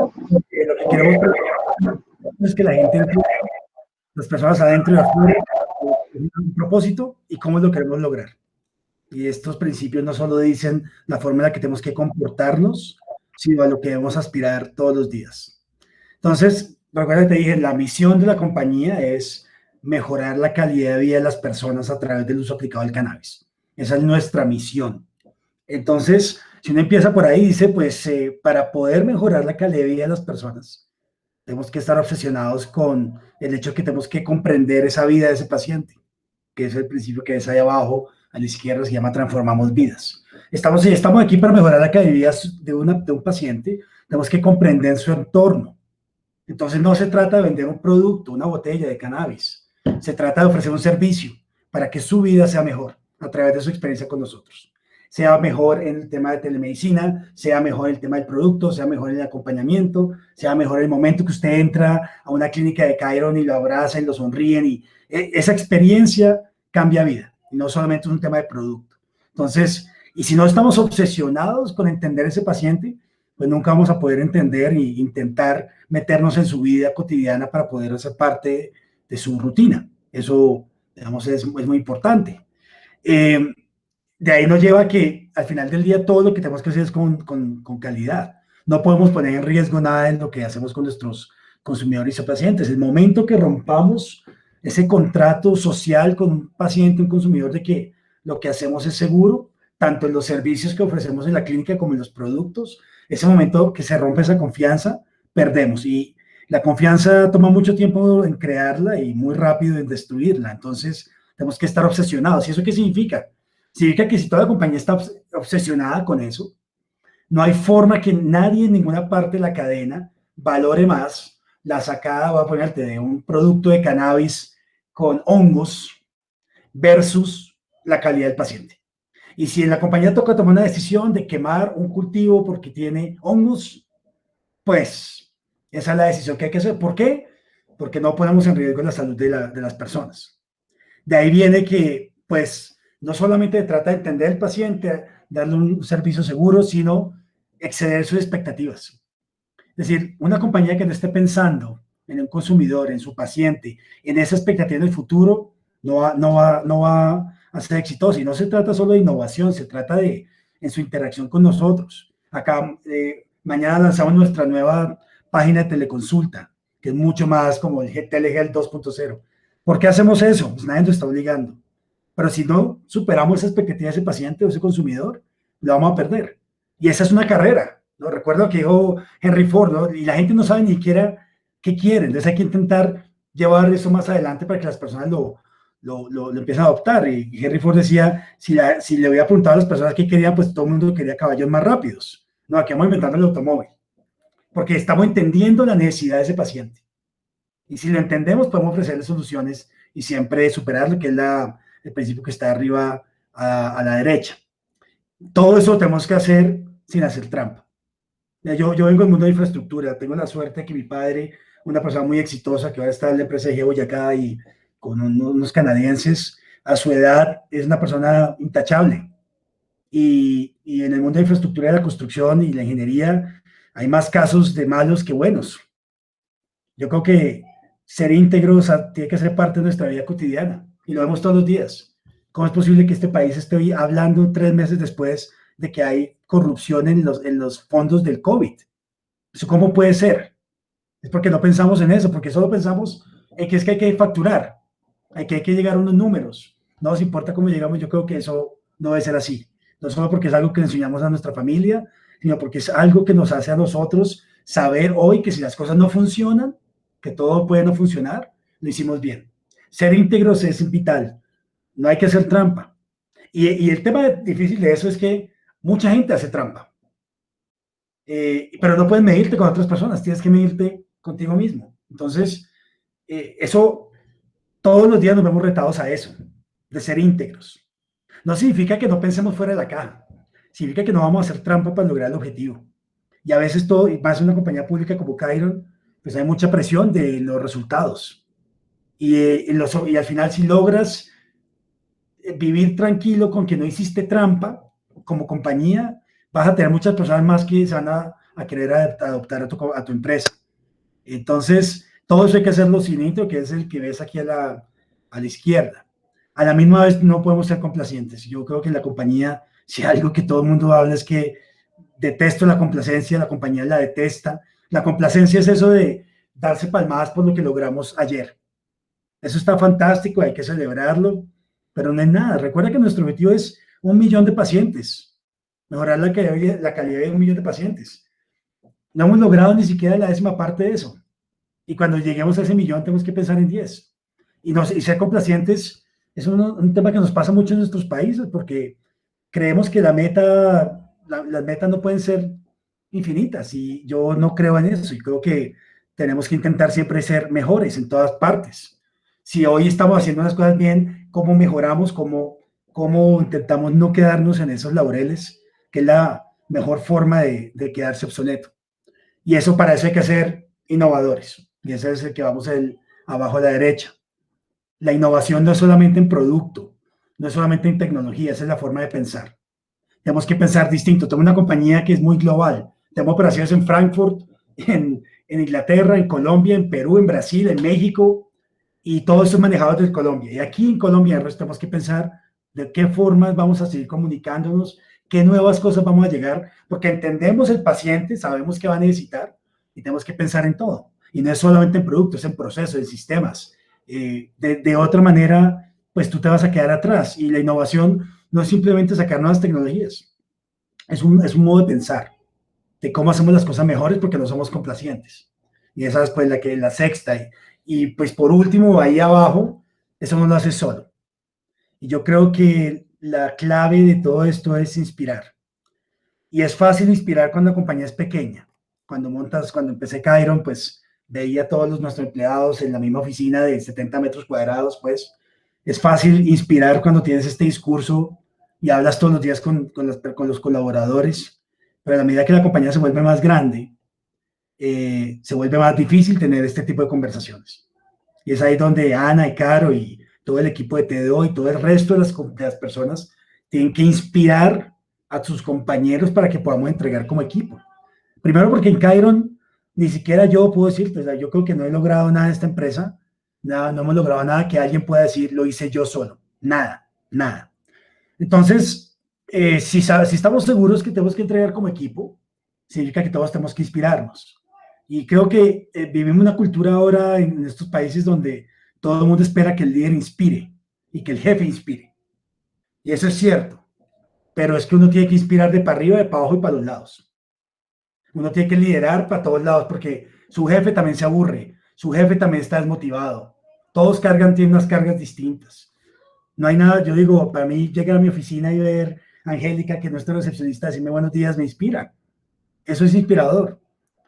[SPEAKER 1] lo que queremos es que la gente, las personas adentro y afuera, un propósito y cómo lo queremos lograr. Y estos principios no solo dicen la forma en la que tenemos que comportarnos, sino a lo que debemos aspirar todos los días. Entonces, recuerda que te dije, la misión de la compañía es mejorar la calidad de vida de las personas a través del uso aplicado del cannabis. Esa es nuestra misión. Entonces, si uno empieza por ahí, dice, pues para poder mejorar la calidad de vida de las personas, tenemos que estar obsesionados con el hecho de que tenemos que comprender esa vida de ese paciente, que es el principio que es ahí abajo, a la izquierda se llama Transformamos Vidas. Estamos aquí para mejorar la calidad de vida de un paciente. Tenemos que comprender su entorno. Entonces no se trata de vender un producto, una botella de cannabis. Se trata de ofrecer un servicio para que su vida sea mejor a través de su experiencia con nosotros. Sea mejor en el tema de telemedicina, sea mejor en el tema del producto, sea mejor en el acompañamiento, sea mejor en el momento que usted entra a una clínica de Chiron y lo abrazan y lo sonríen. Y esa experiencia cambia vida. Y no solamente es un tema de producto. Entonces, y si no estamos obsesionados con entender ese paciente, pues nunca vamos a poder entender e intentar meternos en su vida cotidiana para poder hacer parte de su rutina. Eso, digamos, es muy importante. De ahí nos lleva a que al final del día todo lo que tenemos que hacer es con calidad. No podemos poner en riesgo nada en lo que hacemos con nuestros consumidores y pacientes. El momento que rompamos ese contrato social con un paciente, un consumidor, de que lo que hacemos es seguro, tanto en los servicios que ofrecemos en la clínica como en los productos, ese momento que se rompe esa confianza, perdemos. Y la confianza toma mucho tiempo en crearla y muy rápido en destruirla. Entonces, tenemos que estar obsesionados. ¿Y eso qué significa? Significa que si toda la compañía está obsesionada con eso, no hay forma que nadie en ninguna parte de la cadena valore más la sacada, voy a ponerte, de un producto de cannabis con hongos versus la calidad del paciente. Y si en la compañía toca tomar una decisión de quemar un cultivo porque tiene hongos, pues esa es la decisión que hay que hacer. ¿Por qué? Porque no ponemos en riesgo la salud de las personas. De ahí viene que, pues, no solamente trata de entender al paciente, darle un servicio seguro, sino exceder sus expectativas. Es decir, una compañía que no esté pensando en un consumidor, en su paciente, en esa expectativa del futuro, no va a ser exitosa. Y no se trata solo de innovación, se trata de en su interacción con nosotros. Acá, mañana lanzamos nuestra nueva página de teleconsulta, que es mucho más como el Telehealth 2.0. ¿Por qué hacemos eso? Pues nadie nos está obligando. Pero si no superamos esa expectativa de ese paciente o ese consumidor, lo vamos a perder. Y esa es una carrera. ¿No? Recuerdo que dijo Henry Ford, ¿no? Y la gente no sabe ni siquiera qué quiere. Entonces hay que intentar llevar eso más adelante para que las personas lo empiecen a adoptar. Y Henry Ford decía, si le hubiera preguntado a las personas qué querían, pues todo el mundo quería caballos más rápidos. No, aquí vamos inventando el automóvil. Porque estamos entendiendo la necesidad de ese paciente. Y si lo entendemos, podemos ofrecerle soluciones y siempre superar lo que es el principio que está arriba a la derecha. Todo eso lo tenemos que hacer sin hacer trampa. Yo vengo del mundo de infraestructura. Tengo la suerte de que mi padre, una persona muy exitosa que ahora está en la empresa de Boyacá y con unos canadienses, a su edad es una persona intachable. Y en el mundo de infraestructura de la construcción y la ingeniería hay más casos de malos que buenos. Yo creo que ser íntegros tiene que ser parte de nuestra vida cotidiana y lo vemos todos los días. ¿Cómo es posible que este país esté hoy hablando 3 meses después de que hay corrupción en los fondos del COVID? ¿Eso cómo puede ser? Es porque no pensamos en eso, porque solo pensamos en que es que hay que facturar, hay que llegar a unos números. No nos importa cómo llegamos. Yo creo que eso no debe ser así. No solo porque es algo que le enseñamos a nuestra familia, sino porque es algo que nos hace a nosotros saber hoy que si las cosas no funcionan, que todo puede no funcionar, lo hicimos bien. Ser íntegros es vital. No hay que hacer trampa. Y el tema difícil de eso es que mucha gente hace trampa. Pero no puedes medirte con otras personas, tienes que medirte contigo mismo. Entonces, eso, todos los días nos vemos retados a eso, de ser íntegros. No significa que no pensemos fuera de la caja. Significa que no vamos a hacer trampa para lograr el objetivo. Y a veces todo, y más en una compañía pública como Chiron, pues hay mucha presión de los resultados. Y al final, si logras vivir tranquilo con que no hiciste trampa como compañía, vas a tener muchas personas más que se van a querer adoptar a tu empresa. Entonces, todo eso hay que hacerlo sin intro, que es el que ves aquí a la izquierda. A la misma vez, no podemos ser complacientes. Yo creo que en la compañía, si algo que todo el mundo habla es que detesto la complacencia, la compañía la detesta. La complacencia es eso de darse palmadas por lo que logramos ayer. Eso está fantástico, hay que celebrarlo, pero no es nada. Recuerda que nuestro objetivo es 1 millón de pacientes, mejorar la calidad de 1 millón de pacientes. No hemos logrado ni siquiera la 10ª parte de eso. Y cuando lleguemos a ese millón tenemos que pensar en 10. Y ser complacientes es un tema que nos pasa mucho en nuestros países porque creemos que las metas no pueden ser infinitas y yo no creo en eso y creo que tenemos que intentar siempre ser mejores en todas partes. Si hoy estamos haciendo las cosas bien, ¿cómo mejoramos? ¿Cómo intentamos no quedarnos en esos laureles? Que es la mejor forma de quedarse obsoleto. Y eso para eso hay que ser innovadores. Y ese es el que vamos abajo a la derecha. La innovación no es solamente en producto, no es solamente en tecnología, esa es la forma de pensar. Tenemos que pensar distinto. Tengo una compañía que es muy global. Tengo operaciones en Frankfurt, en Inglaterra, en Colombia, en Perú, en Brasil, en México, y todo eso es manejado desde Colombia. Y aquí en Colombia tenemos que pensar de qué formas vamos a seguir comunicándonos, qué nuevas cosas vamos a llegar, porque entendemos el paciente, sabemos qué va a necesitar, y tenemos que pensar en todo. Y no es solamente en productos, en procesos, en sistemas. De otra manera, pues tú te vas a quedar atrás. Y la innovación no es simplemente sacar nuevas tecnologías, es un modo de pensar, de cómo hacemos las cosas mejores porque no somos complacientes. Y esa es pues la sexta. Y pues por último, ahí abajo, eso no lo haces solo. Y yo creo que la clave de todo esto es inspirar. Y es fácil inspirar cuando la compañía es pequeña. Cuando empecé Khiron, pues veía a todos nuestros empleados en la misma oficina de 70 metros cuadrados, pues es fácil inspirar cuando tienes este discurso y hablas todos los días con los colaboradores, pero a la medida que la compañía se vuelve más grande, se vuelve más difícil tener este tipo de conversaciones. Y es ahí donde Ana y Caro y todo el equipo de TDO y todo el resto de las personas tienen que inspirar a sus compañeros para que podamos entregar como equipo. Primero porque en Khiron ni siquiera yo puedo decir, pues yo creo que no he logrado nada en esta empresa, nada, no hemos logrado nada que alguien pueda decir, lo hice yo solo, nada. Entonces, si estamos seguros que tenemos que entregar como equipo, significa que todos tenemos que inspirarnos. Y creo que vivimos una cultura ahora en estos países donde todo el mundo espera que el líder inspire y que el jefe inspire. Y eso es cierto, pero es que uno tiene que inspirar de para arriba, de para abajo y para los lados. Uno tiene que liderar para todos lados porque su jefe también se aburre, su jefe también está desmotivado. Todos tienen unas cargas distintas. No hay nada, yo digo, para mí llegar a mi oficina y ver a Angélica, que es nuestra recepcionista, decirme buenos días, me inspira. Eso es inspirador.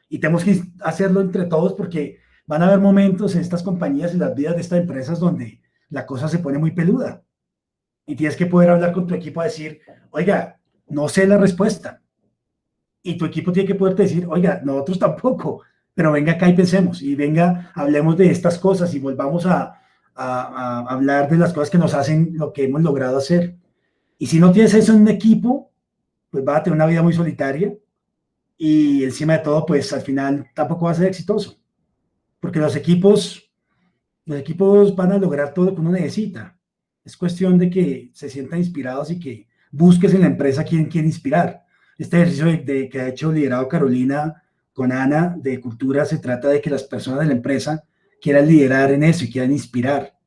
[SPEAKER 1] Y tenemos que hacerlo entre todos porque van a haber momentos en estas compañías y las vidas de estas empresas donde la cosa se pone muy peluda. Y tienes que poder hablar con tu equipo a decir, oiga, no sé la respuesta. Y tu equipo tiene que poderte decir, oiga, nosotros tampoco, pero venga acá y pensemos, y venga, hablemos de estas cosas y volvamos a hablar de las cosas que nos hacen lo que hemos logrado hacer. Y si no tienes eso en un equipo, pues vas a tener una vida muy solitaria y encima de todo, pues al final tampoco va a ser exitoso, porque los equipos van a lograr todo lo que uno necesita. Es cuestión de que se sientan inspirados y que busques en la empresa quién quiere inspirar. Este ejercicio que ha hecho liderado Carolina con Ana de cultura se trata de que las personas de la empresa quieran liderar en eso y quieran inspirar.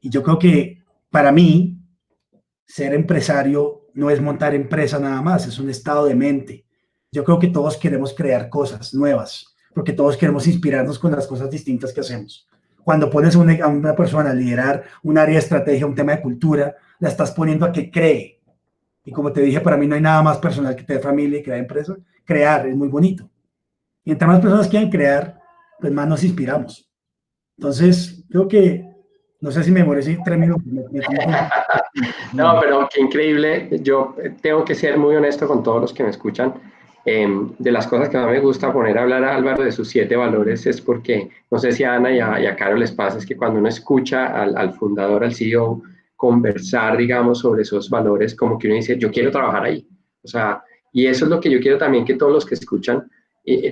[SPEAKER 1] Y yo creo que para mí ser empresario no es montar empresa nada más, es un estado de mente. Yo creo que todos queremos crear cosas nuevas, porque todos queremos inspirarnos con las cosas distintas que hacemos. Cuando pones a una persona a liderar un área de estrategia, un tema de cultura, la estás poniendo a que cree. Y como te dije, para mí no hay nada más personal que tener familia y crear empresa. Crear es muy bonito. Y entre más personas quieran crear, pues más nos inspiramos. Entonces, creo que, no sé si me demoré 3 minutos.
[SPEAKER 8] No, pero qué increíble. Yo tengo que ser muy honesto con todos los que me escuchan. De las cosas que más me gusta poner a hablar a Álvaro de sus 7 valores es porque, no sé si a Ana y a Caro les pasa, es que cuando uno escucha al fundador, al CEO, conversar, digamos, sobre esos valores, como que uno dice, yo quiero trabajar ahí. O sea, y eso es lo que yo quiero también que todos los que escuchan,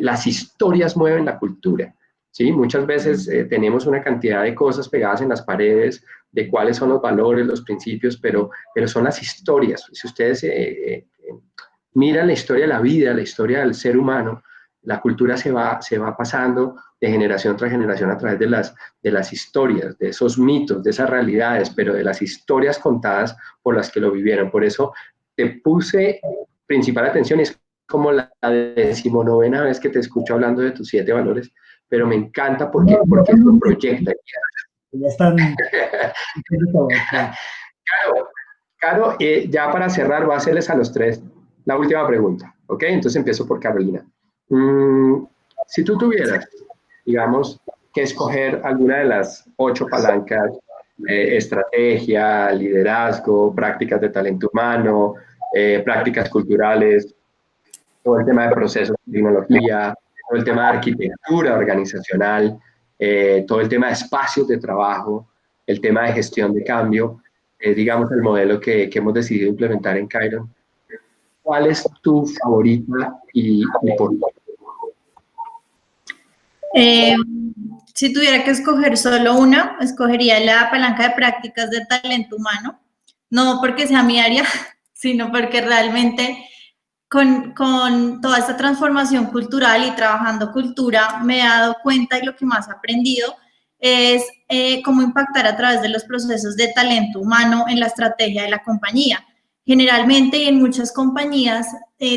[SPEAKER 8] las historias mueven la cultura, ¿sí? Muchas veces tenemos una cantidad de cosas pegadas en las paredes de cuáles son los valores, los principios, pero son las historias. Si ustedes miran la historia de la vida, la historia del ser humano, la cultura se va pasando de generación tras generación a través de las historias, de esos mitos, de esas realidades, pero de las historias contadas por las que lo vivieron. Por eso te puse principal atención, es como la 19ª vez que te escucho hablando de tus 7 valores, pero me encanta porque lo proyecta.
[SPEAKER 1] Ya están.
[SPEAKER 8] Caro, ya para cerrar, voy a hacerles a los tres la última pregunta, ¿ok? Entonces empiezo por Carolina. Si tú tuvieras, digamos, que escoger alguna de las 8 palancas, estrategia, liderazgo, prácticas de talento humano, prácticas culturales, todo el tema de procesos de tecnología, todo el tema de arquitectura organizacional, todo el tema de espacios de trabajo, el tema de gestión de cambio, digamos el modelo que hemos decidido implementar en Kairon. ¿Cuál es tu favorita y por qué?
[SPEAKER 10] Si tuviera que escoger solo una, escogería la palanca de prácticas de talento humano, no porque sea mi área, sino porque realmente con toda esta transformación cultural y trabajando cultura me he dado cuenta y lo que más he aprendido es cómo impactar a través de los procesos de talento humano en la estrategia de la compañía. Generalmente y en muchas compañías,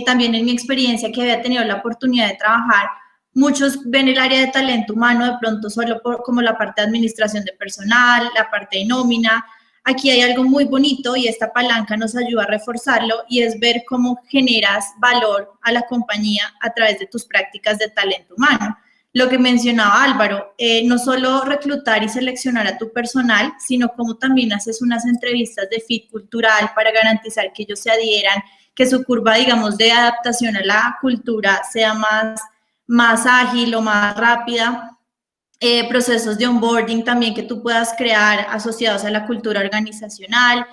[SPEAKER 10] también en mi experiencia que había tenido la oportunidad de trabajar, muchos ven el área de talento humano de pronto solo como la parte de administración de personal, la parte de nómina. Aquí hay algo muy bonito y esta palanca nos ayuda a reforzarlo y es ver cómo generas valor a la compañía a través de tus prácticas de talento humano. Lo que mencionaba Álvaro, no solo reclutar y seleccionar a tu personal, sino cómo también haces unas entrevistas de fit cultural para garantizar que ellos se adhieran, que su curva, digamos, de adaptación a la cultura sea más ágil o más rápida. Procesos de onboarding también que tú puedas crear asociados a la cultura organizacional.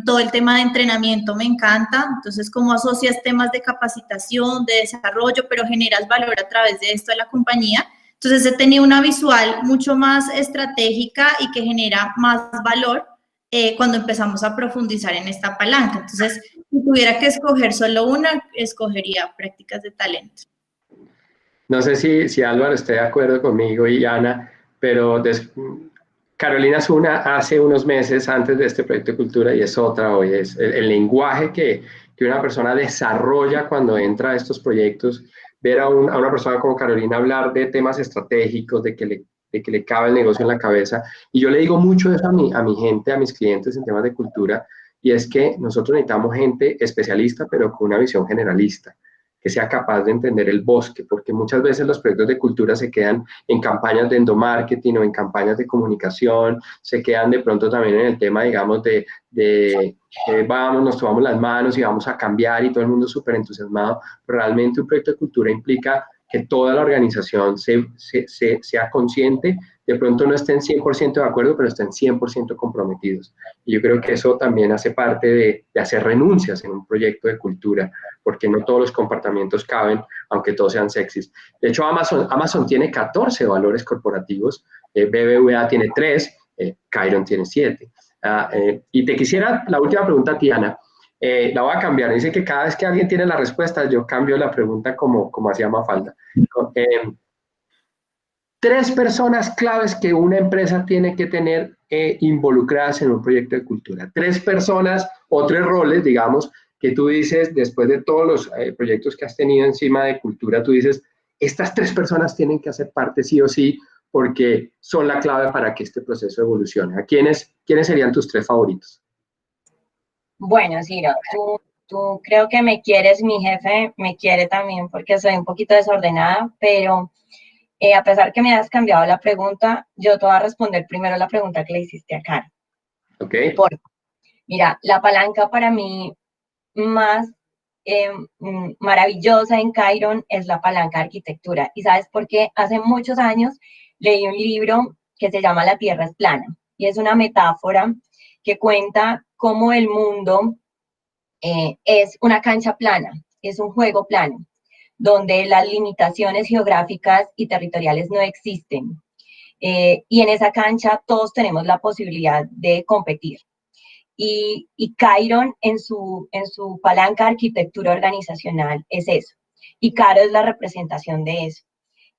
[SPEAKER 10] Todo el tema de entrenamiento me encanta, entonces cómo asocias temas de capacitación, de desarrollo, pero generas valor a través de esto a la compañía. Entonces he tenido una visual mucho más estratégica y que genera más valor cuando empezamos a profundizar en esta palanca. Entonces, si tuviera que escoger solo una, escogería prácticas de talento.
[SPEAKER 8] No sé si Álvaro esté de acuerdo conmigo y Ana, pero Carolina es una hace unos meses antes de este proyecto de cultura y es otra hoy. Es el lenguaje que una persona desarrolla cuando entra a estos proyectos. Ver a una persona como Carolina hablar de temas estratégicos, de que le cabe el negocio en la cabeza. Y yo le digo mucho eso a mi gente, a mis clientes en temas de cultura, y es que nosotros necesitamos gente especialista, pero con una visión generalista, que sea capaz de entender el bosque, porque muchas veces los proyectos de cultura se quedan en campañas de endomarketing o en campañas de comunicación, se quedan de pronto también en el tema, digamos, vamos, nos tomamos las manos y vamos a cambiar y todo el mundo súper entusiasmado. Pero realmente un proyecto de cultura implica que toda la organización sea consciente, de pronto no estén 100% de acuerdo, pero estén 100% comprometidos. Y yo creo que eso también hace parte de hacer renuncias en un proyecto de cultura, porque no todos los comportamientos caben, aunque todos sean sexys. De hecho, Amazon tiene 14 valores corporativos, BBVA tiene 3, Kairon tiene 7. Y te quisiera, la última pregunta, Tiana, la voy a cambiar. Dice que cada vez que alguien tiene la respuesta, yo cambio la pregunta como hacía Mafalda. 3 personas claves que una empresa tiene que tener involucradas en un proyecto de cultura. 3 personas o 3 roles, digamos, que tú dices, después de todos los proyectos que has tenido encima de cultura, tú dices, estas 3 personas tienen que hacer parte sí o sí, porque son la clave para que este proceso evolucione. ¿A quiénes serían tus 3 favoritos?
[SPEAKER 9] Bueno, Ciro, tú creo que me quieres, mi jefe me quiere también porque soy un poquito desordenada, pero a pesar que me has cambiado la pregunta, yo te voy a responder primero la pregunta que le hiciste a Karen.
[SPEAKER 8] Ok.
[SPEAKER 9] Mira, la palanca para mí más maravillosa en Kairon es la palanca de arquitectura. ¿Y sabes por qué? Hace muchos años leí un libro que se llama La Tierra es plana y es una metáfora que cuenta cómo el mundo es una cancha plana, es un juego plano, donde las limitaciones geográficas y territoriales no existen. Y en esa cancha todos tenemos la posibilidad de competir. Y Kairon en su palanca de arquitectura organizacional es eso. Y Caro es la representación de eso.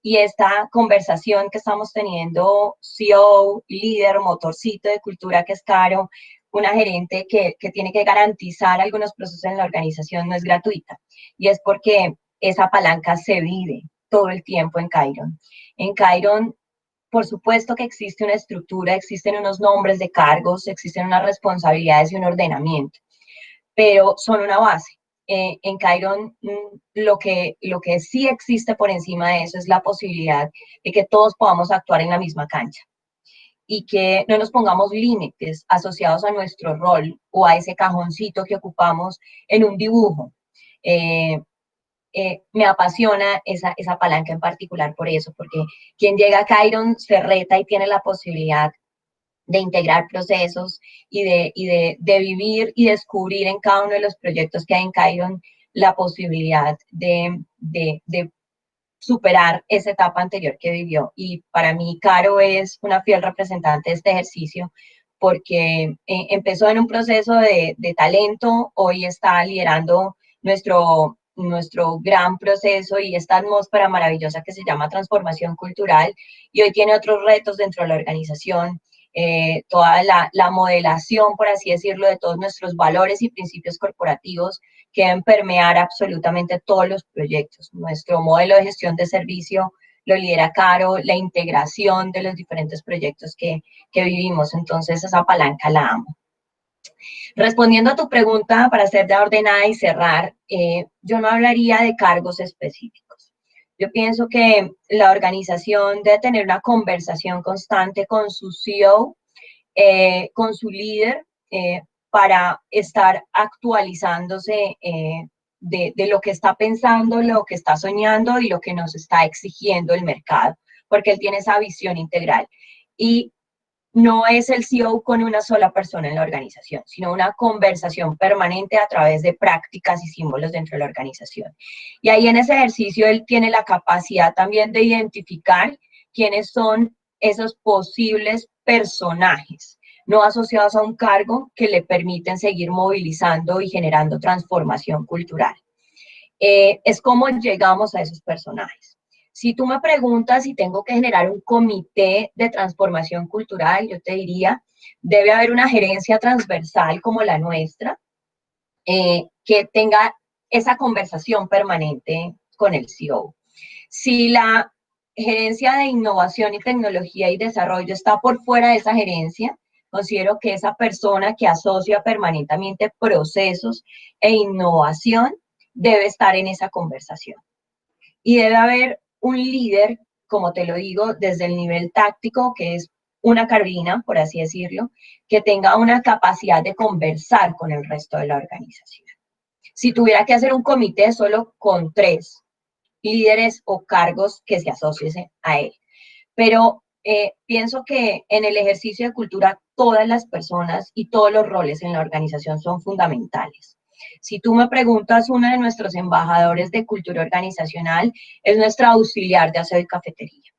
[SPEAKER 9] Y esta conversación que estamos teniendo, CEO, líder, motorcito de cultura que es Caro, una gerente que tiene que garantizar algunos procesos en la organización, no es gratuita. Y es porque esa palanca se vive todo el tiempo en Kairon. En Kairon por supuesto que existe una estructura, existen unos nombres de cargos, existen unas responsabilidades y un ordenamiento, pero son una base. En Kairon lo que sí existe por encima de eso es la posibilidad de que todos podamos actuar en la misma cancha y que no nos pongamos límites asociados a nuestro rol o a ese cajoncito que ocupamos en un dibujo. Me apasiona esa palanca en particular por eso, porque quien llega a Kairon se reta y tiene la posibilidad de integrar procesos y de vivir y descubrir en cada uno de los proyectos que hay en Kairon la posibilidad de superar esa etapa anterior que vivió. Y para mí, Caro es una fiel representante de este ejercicio porque empezó en un proceso de talento, hoy está liderando nuestro gran proceso y esta atmósfera maravillosa que se llama transformación cultural, y hoy tiene otros retos dentro de la organización, toda la modelación, por así decirlo, de todos nuestros valores y principios corporativos que deben permear absolutamente todos los proyectos. Nuestro modelo de gestión de servicio lo lidera Caro, la integración de los diferentes proyectos que vivimos, entonces esa palanca la amo. Respondiendo a tu pregunta, para ser ya ordenada y cerrar, yo no hablaría de cargos específicos. Yo pienso que la organización debe tener una conversación constante con su CEO, con su líder, para estar actualizándose de lo que está pensando, lo que está soñando y lo que nos está exigiendo el mercado, porque él tiene esa visión integral. Y no es el CEO con una sola persona en la organización, sino una conversación permanente a través de prácticas y símbolos dentro de la organización. Y ahí en ese ejercicio él tiene la capacidad también de identificar quiénes son esos posibles personajes no asociados a un cargo que le permiten seguir movilizando y generando transformación cultural. Es cómo llegamos a esos personajes. Si tú me preguntas si tengo que generar un comité de transformación cultural, yo te diría, debe haber una gerencia transversal como la nuestra, que tenga esa conversación permanente con el CEO. Si la gerencia de innovación y tecnología y desarrollo está por fuera de esa gerencia, considero que esa persona que asocia permanentemente procesos e innovación debe estar en esa conversación. Y debe haber un líder, como te lo digo, desde el nivel táctico, que es una Carolina, por así decirlo, que tenga una capacidad de conversar con el resto de la organización. Si tuviera que hacer un comité solo con 3 líderes o cargos que se asociesen a él. Pero pienso que en el ejercicio de cultura todas las personas y todos los roles en la organización son fundamentales. Si tú me preguntas, uno de nuestros embajadores de cultura organizacional es nuestra auxiliar de aseo y cafetería.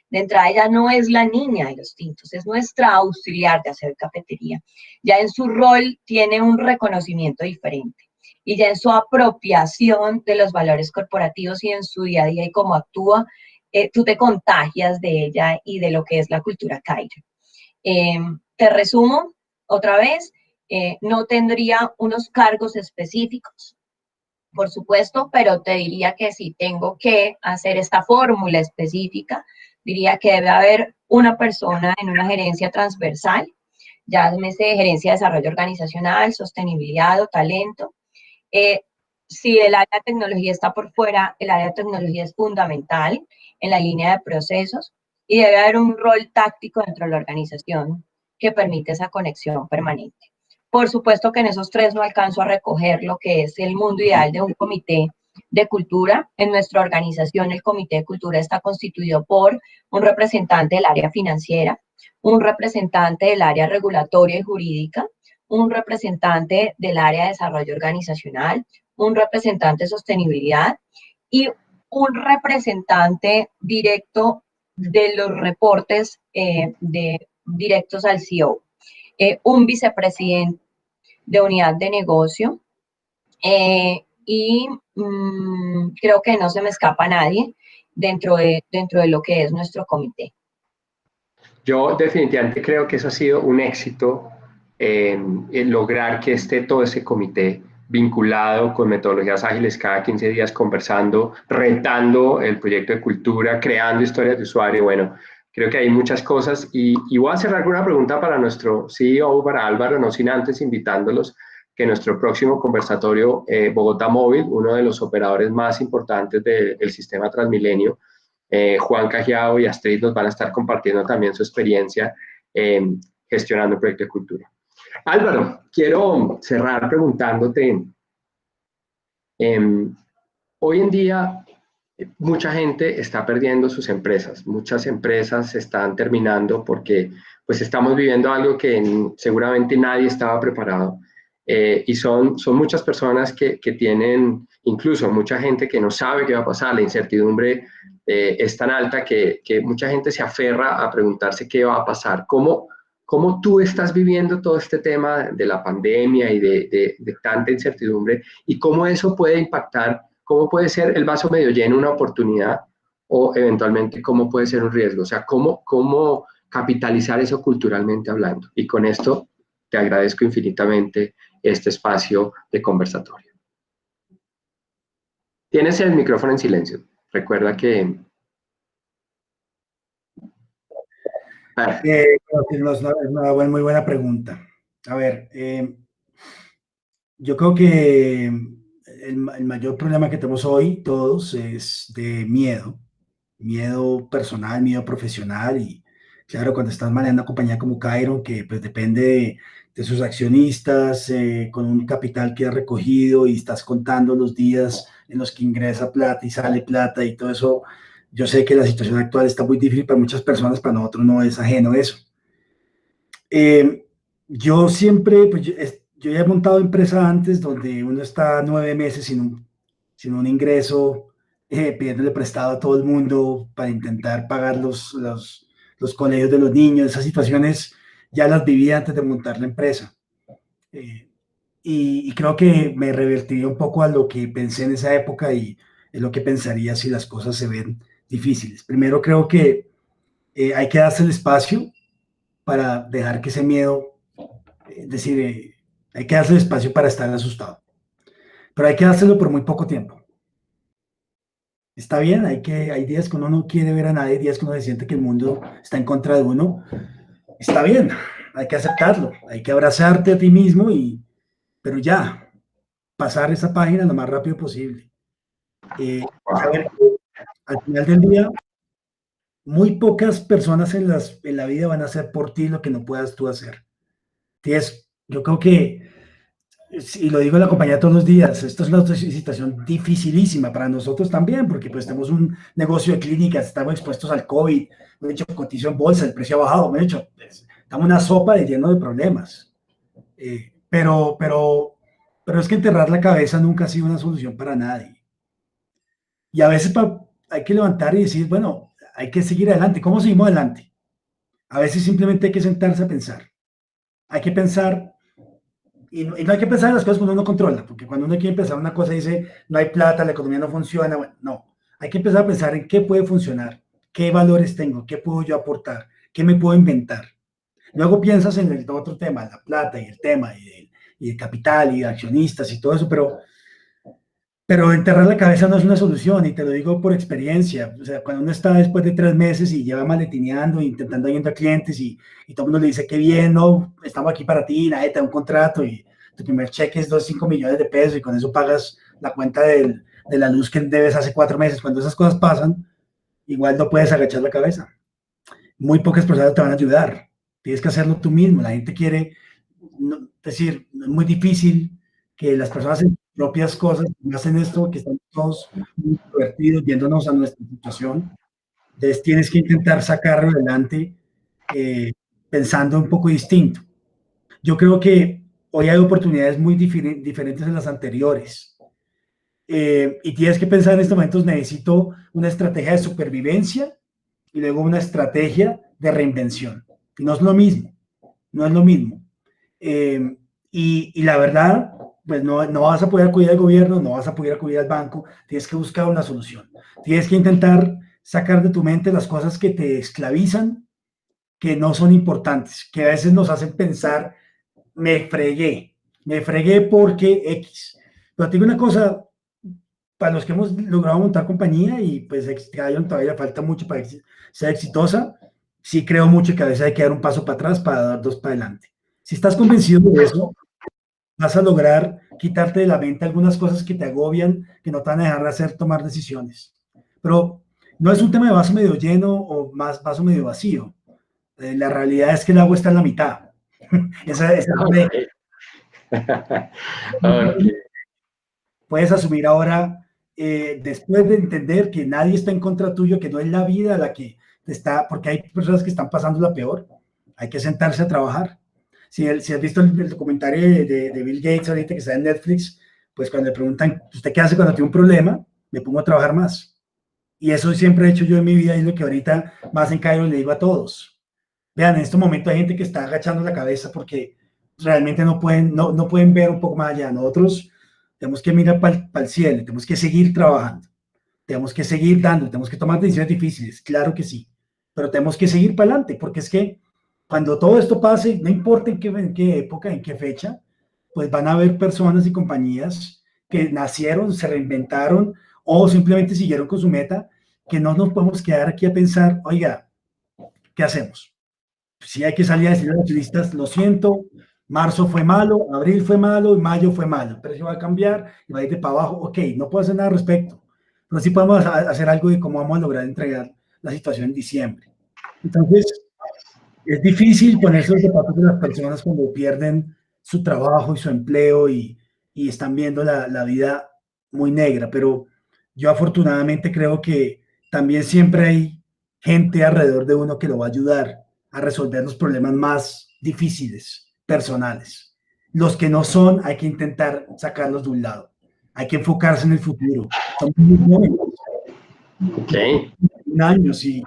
[SPEAKER 9] De entrada, ella no es la niña de los tintos, es nuestra auxiliar de aseo y cafetería. Ya en su rol tiene un reconocimiento diferente. Y ya en su apropiación de los valores corporativos y en su día a día y cómo actúa, tú te contagias de ella y de lo que es la cultura Kairon. Te resumo otra vez, no tendría unos cargos específicos, por supuesto, pero te diría que si tengo que hacer esta fórmula específica, diría que debe haber una persona en una gerencia transversal, llámese gerencia de desarrollo organizacional, sostenibilidad o talento. Si el área de tecnología está por fuera, el área de tecnología es fundamental en la línea de procesos y debe haber un rol táctico dentro de la organización que permite esa conexión permanente. Por supuesto que en esos 3 no alcanzo a recoger lo que es el mundo ideal de un comité de cultura. En nuestra organización, el comité de cultura está constituido por un representante del área financiera, un representante del área regulatoria y jurídica, un representante del área de desarrollo organizacional, un representante de sostenibilidad y un representante directo de los reportes directos al CEO, un vicepresidente de unidad de negocio y creo que no se me escapa nadie dentro de lo que es nuestro comité.
[SPEAKER 8] Yo definitivamente creo que eso ha sido un éxito, en lograr que esté todo ese comité vinculado con metodologías ágiles cada 15 días conversando, retando el proyecto de cultura, creando historias de usuario. Bueno, Creo que hay muchas cosas y voy a cerrar con una pregunta para nuestro CEO, para Álvaro, no sin antes invitándolos que nuestro próximo conversatorio, Bogotá Móvil, uno de los operadores más importantes del sistema Transmilenio, Juan Cajiao y Astrid nos van a estar compartiendo también su experiencia gestionando el proyecto de cultura. Álvaro, quiero cerrar preguntándote, hoy en día mucha gente está perdiendo sus empresas, muchas empresas están terminando porque pues estamos viviendo algo que seguramente nadie estaba preparado. Y son muchas personas que tienen, incluso mucha gente que no sabe qué va a pasar, la incertidumbre es tan alta que mucha gente se aferra a preguntarse qué va a pasar. ¿Cómo tú estás viviendo todo este tema de la pandemia y de tanta incertidumbre y cómo eso puede impactar, cómo puede ser el vaso medio lleno una oportunidad o eventualmente cómo puede ser un riesgo? O sea, cómo capitalizar eso culturalmente hablando. Y con esto te agradezco infinitamente este espacio de conversatorio. Tienes el micrófono en silencio. Recuerda que...
[SPEAKER 1] Es una muy buena pregunta. A ver, yo creo que el mayor problema que tenemos hoy todos es de miedo personal, miedo profesional y claro, cuando estás manejando una compañía como Chiron, que pues depende de sus accionistas, con un capital que ha recogido y estás contando los días en los que ingresa plata y sale plata y todo eso, yo sé que la situación actual está muy difícil para muchas personas, para nosotros no es ajeno eso. Yo siempre, pues yo ya he montado empresa antes donde uno está 9 meses sin un ingreso, pidiéndole prestado a todo el mundo para intentar pagar los colegios de los niños. Esas situaciones ya las viví antes de montar la empresa. Y creo que me revertiría un poco a lo que pensé en esa época y es lo que pensaría si las cosas se ven difíciles. Primero creo que hay que darse el espacio para dejar que ese miedo, es decir, hay que darse el espacio para estar asustado. Pero hay que dárselo por muy poco tiempo. Está bien, hay días que uno no quiere ver a nadie, días que uno se siente que el mundo está en contra de uno. Está bien, hay que aceptarlo, hay que abrazarte a ti mismo, pero ya, pasar esa página lo más rápido posible. Saber que al final del día, muy pocas personas en la vida van a hacer por ti lo que no puedas tú hacer. Yo creo que, y lo digo en la compañía todos los días, esto es una situación dificilísima para nosotros también, porque pues tenemos un negocio de clínicas, estamos expuestos al COVID, de hecho cotizo en bolsa, el precio ha bajado, de hecho, estamos en una sopa lleno de problemas. Pero es que enterrar la cabeza nunca ha sido una solución para nadie. Y a veces hay que levantar y decir, bueno, hay que seguir adelante. ¿Cómo seguimos adelante? A veces simplemente hay que sentarse a pensar. Hay que pensar, y no hay que pensar en las cosas que uno no controla, porque cuando uno quiere empezar una cosa dice, no hay plata, la economía no funciona. Bueno, no, hay que empezar a pensar en qué puede funcionar, qué valores tengo, qué puedo yo aportar, qué me puedo inventar. Luego piensas en el otro tema, la plata y el tema, y el capital y accionistas y todo eso, pero enterrar la cabeza no es una solución, y te lo digo por experiencia. O sea, cuando uno está después de 3 meses y lleva maletineando, intentando yendo a clientes y todo el mundo le dice, qué bien, no, estamos aquí para ti, nadie te da un contrato y tu primer cheque es 5 millones de pesos y con eso pagas la cuenta de la luz que debes hace 4 meses. Cuando esas cosas pasan, igual no puedes agachar la cabeza. Muy pocas personas te van a ayudar. Tienes que hacerlo tú mismo. La gente quiere, es decir, es muy difícil que las personas en propias cosas hacen esto, que están todos muy divertidos viéndonos a nuestra situación. Entonces tienes que intentar sacarlo adelante pensando un poco distinto. Yo creo que hoy hay oportunidades muy diferentes en las anteriores. Y tienes que pensar en estos momentos, necesito una estrategia de supervivencia y luego una estrategia de reinvención. Y no es lo mismo, no es lo mismo. Y la verdad, pues no vas a poder acudir al gobierno, no vas a poder acudir al banco, tienes que buscar una solución. Tienes que intentar sacar de tu mente las cosas que te esclavizan, que no son importantes, que a veces nos hacen pensar, me fregué porque X. Pero te digo una cosa, para los que hemos logrado montar compañía y pues Chiron todavía falta mucho para ser exitosa, sí creo mucho que a veces hay que dar un paso para atrás para dar dos para adelante. Si estás convencido de eso, vas a lograr quitarte de la mente algunas cosas que te agobian, que no te van a dejar hacer tomar decisiones. Pero no es un tema de vaso medio lleno o más vaso medio vacío. La realidad es que el agua está en la mitad. esa es
[SPEAKER 8] Ok.
[SPEAKER 1] Puedes asumir ahora, después de entender que nadie está en contra tuyo, que no es la vida la que te está, porque hay personas que están pasando la peor, hay que sentarse a trabajar. Si has visto el documentario de Bill Gates ahorita que está en Netflix, pues cuando le preguntan, ¿usted qué hace cuando tiene un problema? Me pongo a trabajar más. Y eso siempre he hecho yo en mi vida y es lo que ahorita más en Cairo le digo a todos. Vean, en este momento hay gente que está agachando la cabeza porque realmente no pueden ver un poco más allá. Nosotros tenemos que mirar para el cielo, tenemos que seguir trabajando, tenemos que seguir dando, tenemos que tomar decisiones difíciles, claro que sí, pero tenemos que seguir para adelante, porque es que cuando todo esto pase, no importa en qué época, en qué fecha, pues van a haber personas y compañías que nacieron, se reinventaron o simplemente siguieron con su meta, que no nos podemos quedar aquí a pensar, oiga, ¿qué hacemos? Si hay que salir a decir a los listas, lo siento, marzo fue malo, abril fue malo y mayo fue malo, el precio va a cambiar y va a ir de para abajo, ok, no puedo hacer nada al respecto, pero sí podemos hacer algo de cómo vamos a lograr entregar la situación en diciembre. Entonces, es difícil ponerse los zapatos de las personas cuando pierden su trabajo y su empleo y están viendo la vida muy negra, pero yo afortunadamente creo que también siempre hay gente alrededor de uno que lo va a ayudar a resolver los problemas más difíciles, personales. Los que no son, hay que intentar sacarlos de un lado. Hay que enfocarse en el futuro. Somos muy jóvenes.
[SPEAKER 8] Ok.
[SPEAKER 1] Un año, sí.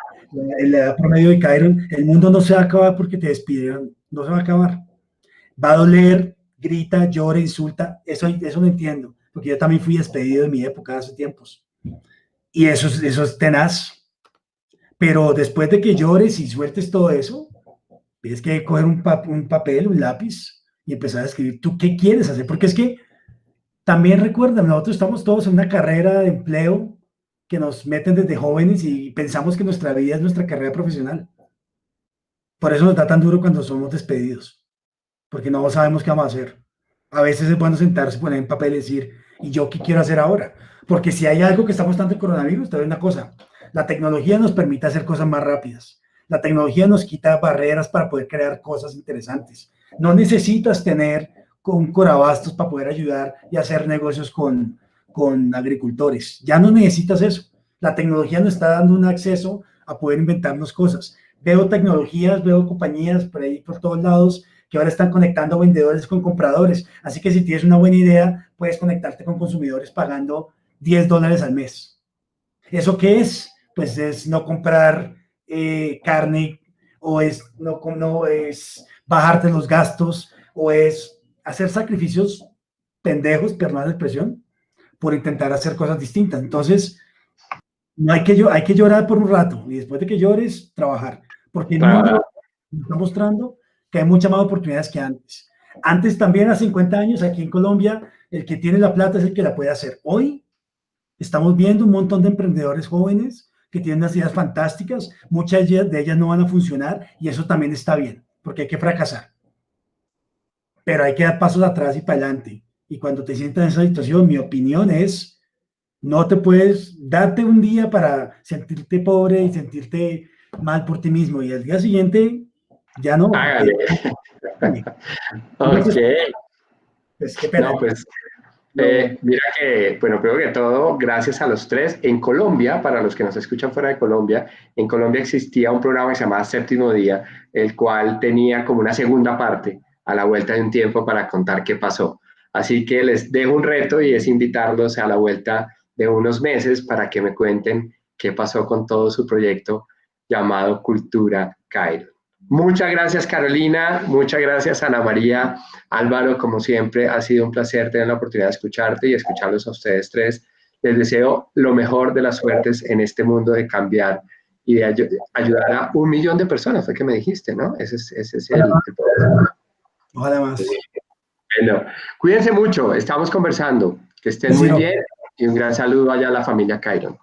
[SPEAKER 1] La edad promedio de Cairo, el mundo no se va a acabar porque te despidieron. No se va a acabar. Va a doler, grita, llora, insulta. Eso lo entiendo. Porque yo también fui despedido en mi época hace tiempos. Y eso es tenaz. Pero después de que llores y sueltes todo eso, tienes que coger un papel, un lápiz y empezar a escribir tú qué quieres hacer. Porque es que también recuerda, nosotros estamos todos en una carrera de empleo que nos meten desde jóvenes y pensamos que nuestra vida es nuestra carrera profesional. Por eso nos da tan duro cuando somos despedidos, porque no sabemos qué vamos a hacer. A veces es bueno sentarse, poner en papel y decir, ¿y yo qué quiero hacer ahora? Porque si hay algo que está mostrando el coronavirus, te doy una cosa, la tecnología nos permite hacer cosas más rápidas. La tecnología nos quita barreras para poder crear cosas interesantes. No necesitas tener un corabastos para poder ayudar y hacer negocios con agricultores. Ya no necesitas eso. La tecnología nos está dando un acceso a poder inventarnos cosas. Veo tecnologías, veo compañías por ahí, por todos lados, que ahora están conectando vendedores con compradores. Así que si tienes una buena idea, puedes conectarte con consumidores pagando $10 al mes. ¿Eso qué es? Pues es no comprar carne, o no es bajarte los gastos, o es hacer sacrificios pendejos, perdón la expresión, por intentar hacer cosas distintas. Entonces, no hay que llorar por un rato y después de que llores, trabajar. Porque el mundo está mostrando que hay muchas más oportunidades que antes. Antes también, a 50 años, aquí en Colombia, el que tiene la plata es el que la puede hacer. Hoy estamos viendo un montón de emprendedores jóvenes que tienen unas ideas fantásticas, muchas de ellas no van a funcionar y eso también está bien, porque hay que fracasar. Pero hay que dar pasos atrás y para adelante. Y cuando te sientas en esa situación, mi opinión es, no te puedes darte un día para sentirte pobre y sentirte mal por ti mismo y al día siguiente ya no.
[SPEAKER 8] Hágale. Ok.
[SPEAKER 1] Pues qué pena.
[SPEAKER 8] No, pues mira que, bueno, primero que todo, gracias a los tres. En Colombia, para los que nos escuchan fuera de Colombia, en Colombia existía un programa que se llamaba Séptimo Día, el cual tenía como una segunda parte a la vuelta de un tiempo para contar qué pasó. Así que les dejo un reto y es invitarlos a la vuelta de unos meses para que me cuenten qué pasó con todo su proyecto llamado Cultura Cairo. Muchas gracias, Carolina. Muchas gracias, Ana María. Álvaro, como siempre, ha sido un placer tener la oportunidad de escucharte y escucharlos a ustedes tres. Les deseo lo mejor de las suertes en este mundo de cambiar y de ayudar a 1 millón de personas, fue que me dijiste, ¿no? Ese es el problema.
[SPEAKER 1] Ojalá más.
[SPEAKER 8] Bueno, cuídense mucho, estamos conversando. Que estén muy bien y un gran saludo allá a la familia Cairo.